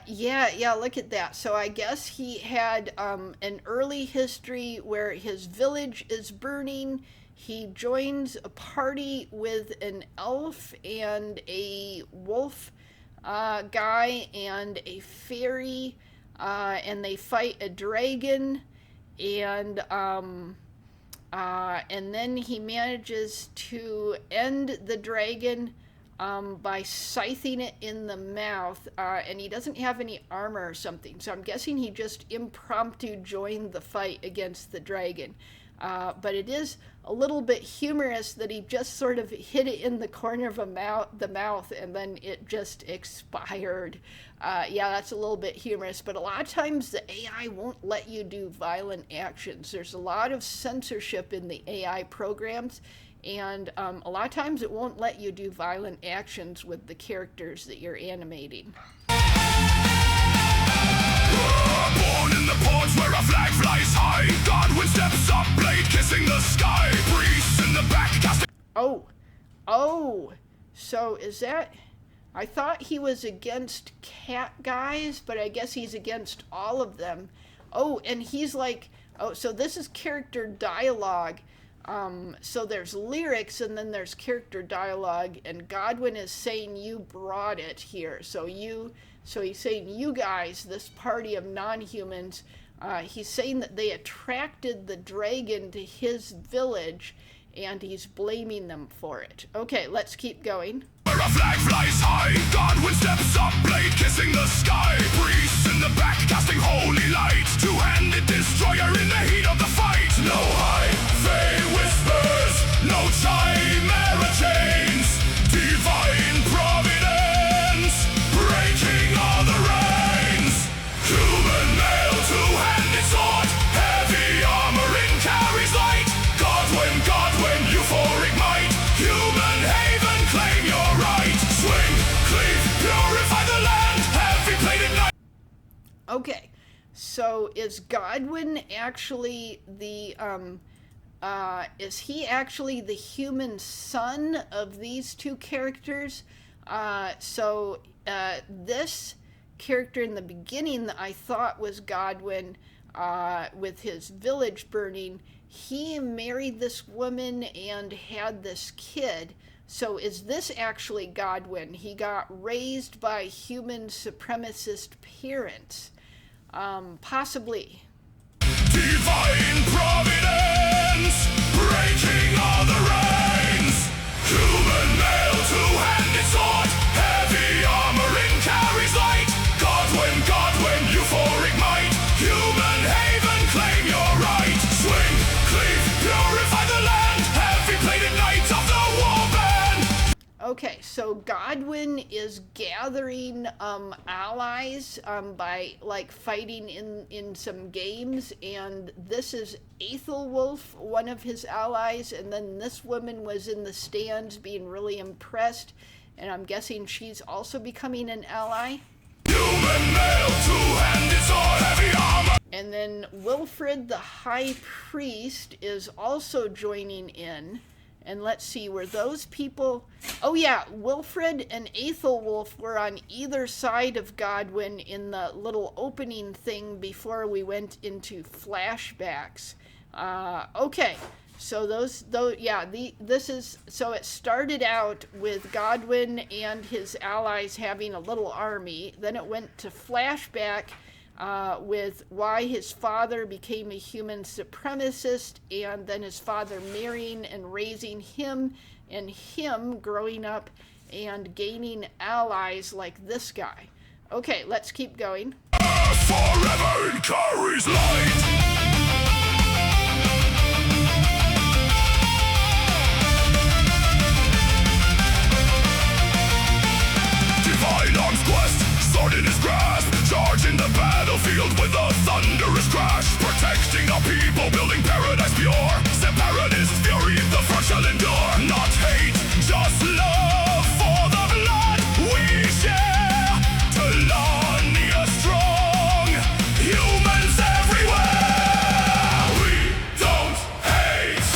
yeah, look at that. So I guess he had an early history where his village is burning. He joins a party with an elf and a wolf guy and a fairy, and they fight a dragon, and then he manages to end the dragon by scything it in the mouth, and he doesn't have any armor or something, so I'm guessing he just impromptu joined the fight against the dragon. But it is a little bit humorous that he just sort of hit it in the corner of the mouth and then it just expired. Yeah, that's a little bit humorous, but a lot of times the AI won't let you do violent actions. There's a lot of censorship in the AI programs, and a lot of times it won't let you do violent actions with the characters that you're animating. Born in the porch where a flag flies high, Godwin steps up, blade kissing the sky, priests in the back casting. Oh, so is that... I thought he was against cat guys, but I guess he's against all of them. Oh, and he's like... Oh, so this is character dialogue. So there's lyrics and then there's character dialogue, and Godwin is saying you brought it here. So he's saying you guys, this party of non-humans, he's saying that they attracted the dragon to his village and he's blaming them for it. Okay, let's keep going. Where a flag flies high, Godwin steps up, blade kissing the sky, priests in the back casting holy light, two-handed destroyer in the heat of the fight. No high fey whispers, no chimera chains, divine providence, breaking all the reins. Human male, two-handed sword, heavy armoring carries light. Godwin, euphoric might, human haven, claim your right. Swing, cleave, purify the land, heavy plated night. Okay, so is Godwin actually the, is he actually the human son of these two characters? This character in the beginning that I thought was Godwin, with his village burning, he married this woman and had this kid. So is this actually Godwin? He got raised by human supremacist parents. Possibly. Divine providence, breaking all the reins. Human male, two-handed sword, heavy armoring carries light. Godwin, euphoric might, human haven, claim your right. Swing, cleave, purify the land, heavy plated knight of the warband. Okay, so Godwin is gathering allies by like fighting in some games, and this is Aethelwolf, one of his allies, and then this woman was in the stands being really impressed, and I'm guessing she's also becoming an ally. And then Wilfred the High Priest is also joining in. And let's see, were those people... Oh yeah, Wilfred and Aethelwolf were on either side of Godwin in the little opening thing before we went into flashbacks. Okay, so so it started out with Godwin and his allies having a little army. Then it went to flashback with why his father became a human supremacist, and then his father marrying and raising him, and him growing up and gaining allies like this guy. Okay, let's keep going. Forever in Curry's light. Divine arms quest, sword in his grasp, charging the battlefield with a thunderous crash, protecting our people, building paradise pure. Separatist fury, the first shall endure. Not hate, just love for the blood we share. Telania strong, humans everywhere. We don't hate.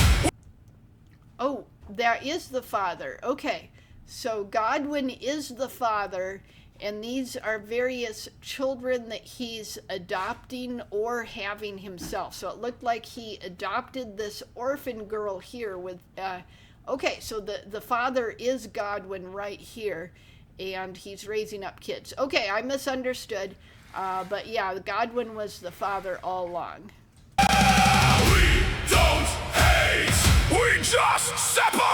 Oh, that is the father. Okay, so Godwin is the father, and these are various children that he's adopting or having himself. So it looked like he adopted this orphan girl here with... okay, so the father is Godwin right here, and he's raising up kids. Okay, I misunderstood, but yeah, Godwin was the father all along. We don't hate, we just separate.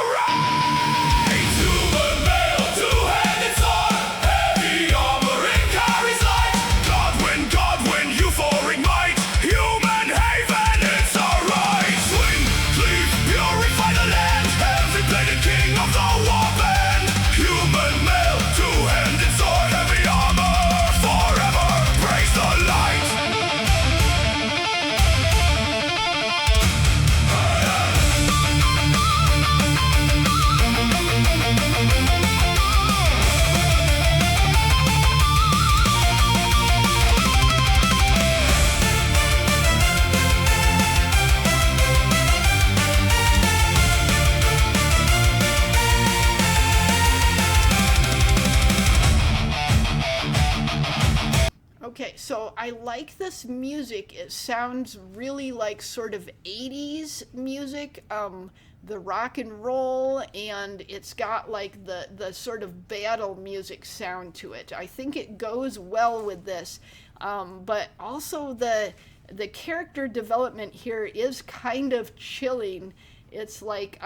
Human male, two-handed sword, heavy armor in Carrie's light. Godwin, Godwin, euphoric might, human haven, it's alright. Swing, cleave, purify the land, heavy-bladed king of the warband. Human male, two-handed sword, heavy armor, forever praise the light. Okay, so I like this music. It sounds really like sort of 80s music, the rock and roll, and it's got like the sort of battle music sound to it. I think it goes well with this, but also the character development here is kind of chilling. It's like,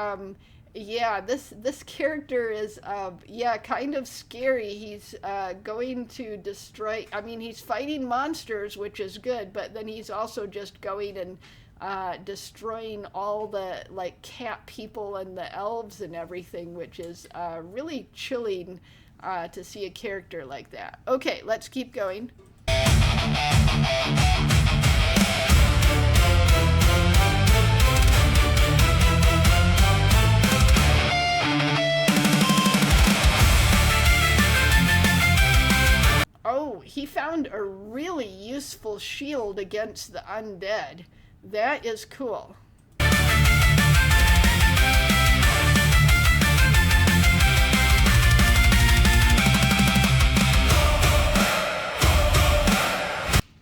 yeah, this character is, kind of scary. He's going to destroy, I mean, he's fighting monsters, which is good, but then he's also just going and destroying all the, like, cat people and the elves and everything, which is really chilling to see a character like that. Okay, let's keep going. Oh, he found a really useful shield against the undead. That is cool.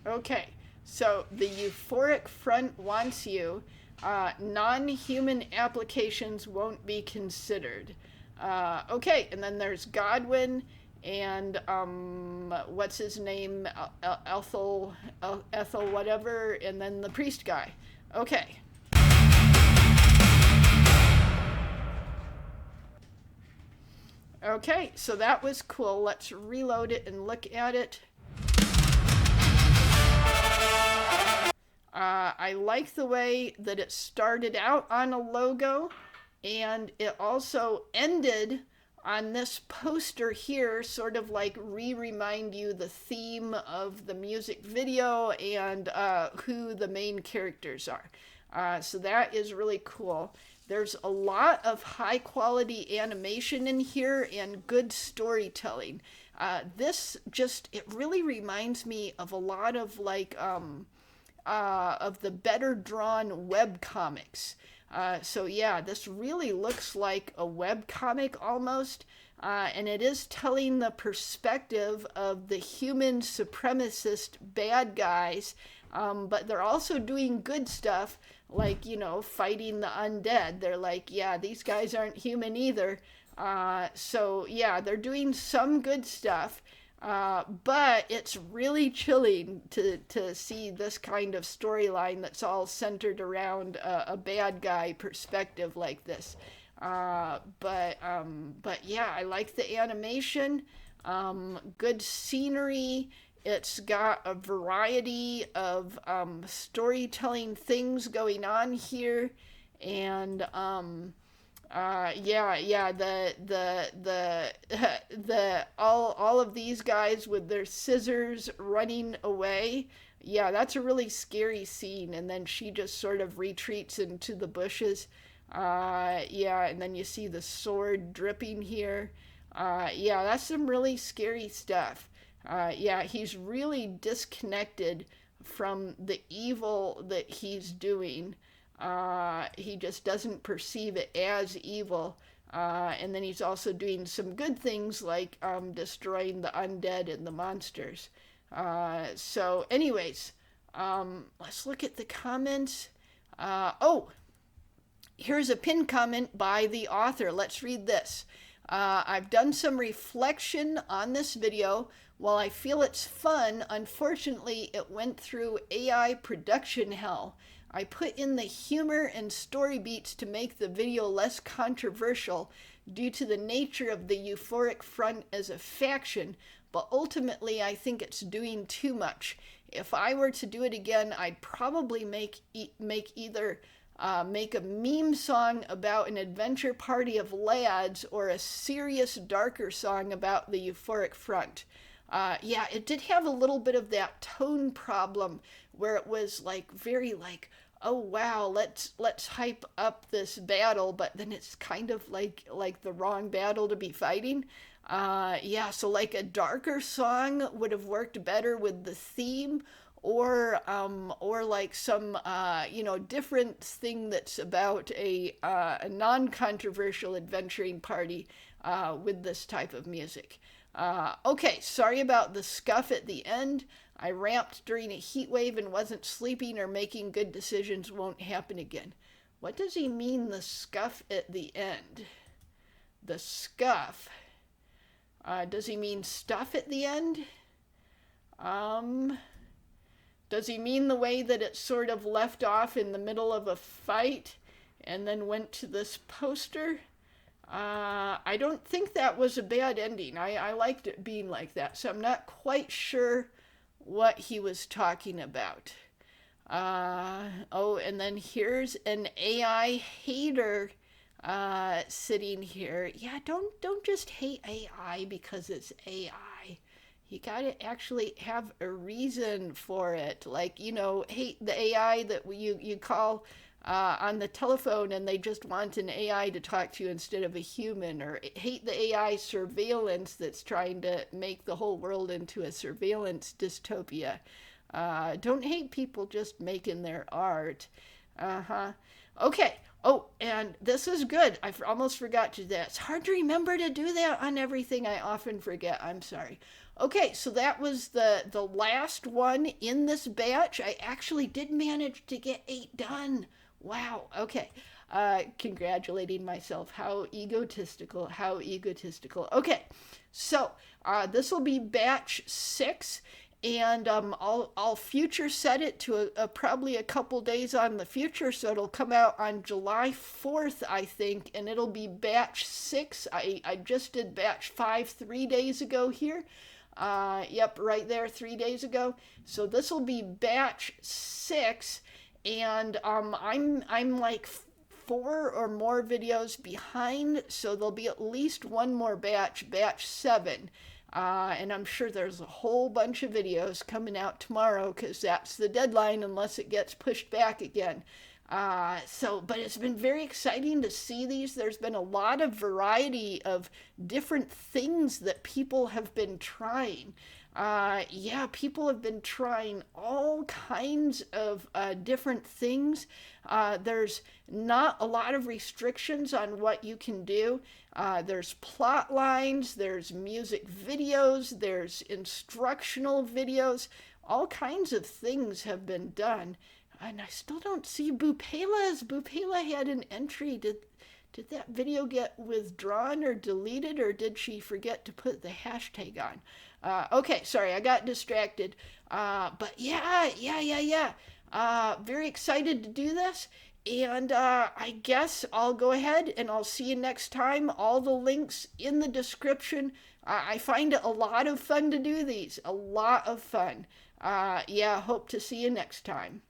Okay, so the euphoric front wants you. Non-human applications won't be considered. Okay, and then there's Godwin and what's his name, Ethel whatever, and then the priest guy. Okay. Okay, so that was cool. Let's reload it and look at it. I like the way that it started out on a logo, and it also ended on this poster here sort of like remind you the theme of the music video and who the main characters are. So that is really cool. There's a lot of high quality animation in here and good storytelling. This just, it really reminds me of a lot of like of the better drawn web comics. So yeah, this really looks like a web comic almost, and it is telling the perspective of the human supremacist bad guys, but they're also doing good stuff, like, you know, fighting the undead. They're like, yeah, these guys aren't human either. So yeah, they're doing some good stuff. But it's really chilling to see this kind of storyline that's all centered around a bad guy perspective like this. But yeah, I like the animation, good scenery. It's got a variety of storytelling things going on here, and the all of these guys with their scissors running away. Yeah, that's a really scary scene. And then she just sort of retreats into the bushes. Yeah, and then you see the sword dripping here. Yeah, that's some really scary stuff. Yeah, he's really disconnected from the evil that he's doing. He just doesn't perceive it as evil. And then he's also doing some good things like destroying the undead and the monsters. So anyways, let's look at the comments. Oh, here's a pinned comment by the author. Let's read this. I've done some reflection on this video. While I feel it's fun, unfortunately it went through AI production hell. I put in the humor and story beats to make the video less controversial due to the nature of the euphoric front as a faction, but ultimately I think it's doing too much. If I were to do it again, I'd probably make either make a meme song about an adventure party of lads or a serious, darker song about the euphoric front. Yeah, it did have a little bit of that tone problem where it was like very like, oh wow, let's hype up this battle, but then it's kind of like the wrong battle to be fighting. Yeah, so like a darker song would have worked better with the theme, or like some you know, different thing that's about a non-controversial adventuring party with this type of music. Okay, sorry about the scuff at the end. I ramped during a heat wave and wasn't sleeping or making good decisions. Won't happen again. What does he mean, the scuff at the end? The scuff. Does he mean stuff at the end? Does he mean the way that it sort of left off in the middle of a fight and then went to this poster? I don't think that was a bad ending. I liked it being like that, so I'm not quite sure what he was talking about. Oh, and then here's an AI hater sitting here. Yeah, don't just hate AI because it's AI. You gotta actually have a reason for it. Like, you know, hate the AI that you call on the telephone and they just want an AI to talk to you instead of a human, or hate the AI surveillance that's trying to make the whole world into a surveillance dystopia. Don't hate people just making their art. Okay. Oh, and this is good. I almost forgot to do that. It's hard to remember to do that on everything. I often forget. I'm sorry. Okay, so that was the last one in this batch. I actually did manage to get 8 done. Wow. Okay. Congratulating myself. How egotistical. How egotistical. Okay. So this will be batch 6. And I'll future set it to probably a couple days on the future, so it'll come out on July 4th, I think, and it'll be batch 6. I just did batch 5 3 days ago here. Yep, right there, 3 days ago. So this will be batch 6, and I'm like 4 or more videos behind, so there'll be at least one more batch 7. And I'm sure there's a whole bunch of videos coming out tomorrow because that's the deadline unless it gets pushed back again. But it's been very exciting to see these. There's been a lot of variety of different things that people have been trying. People have been trying all kinds of different things. There's not a lot of restrictions on what you can do. There's plot lines, there's music videos, there's instructional videos. All kinds of things have been done. And I still don't see Bupela's. Bupela had an entry. Did that video get withdrawn or deleted, or did she forget to put the hashtag on? Okay, sorry, I got distracted. But yeah. Very excited to do this. And I guess I'll go ahead and I'll see you next time. All the links in the description. I find it a lot of fun to do these. A lot of fun. Hope to see you next time.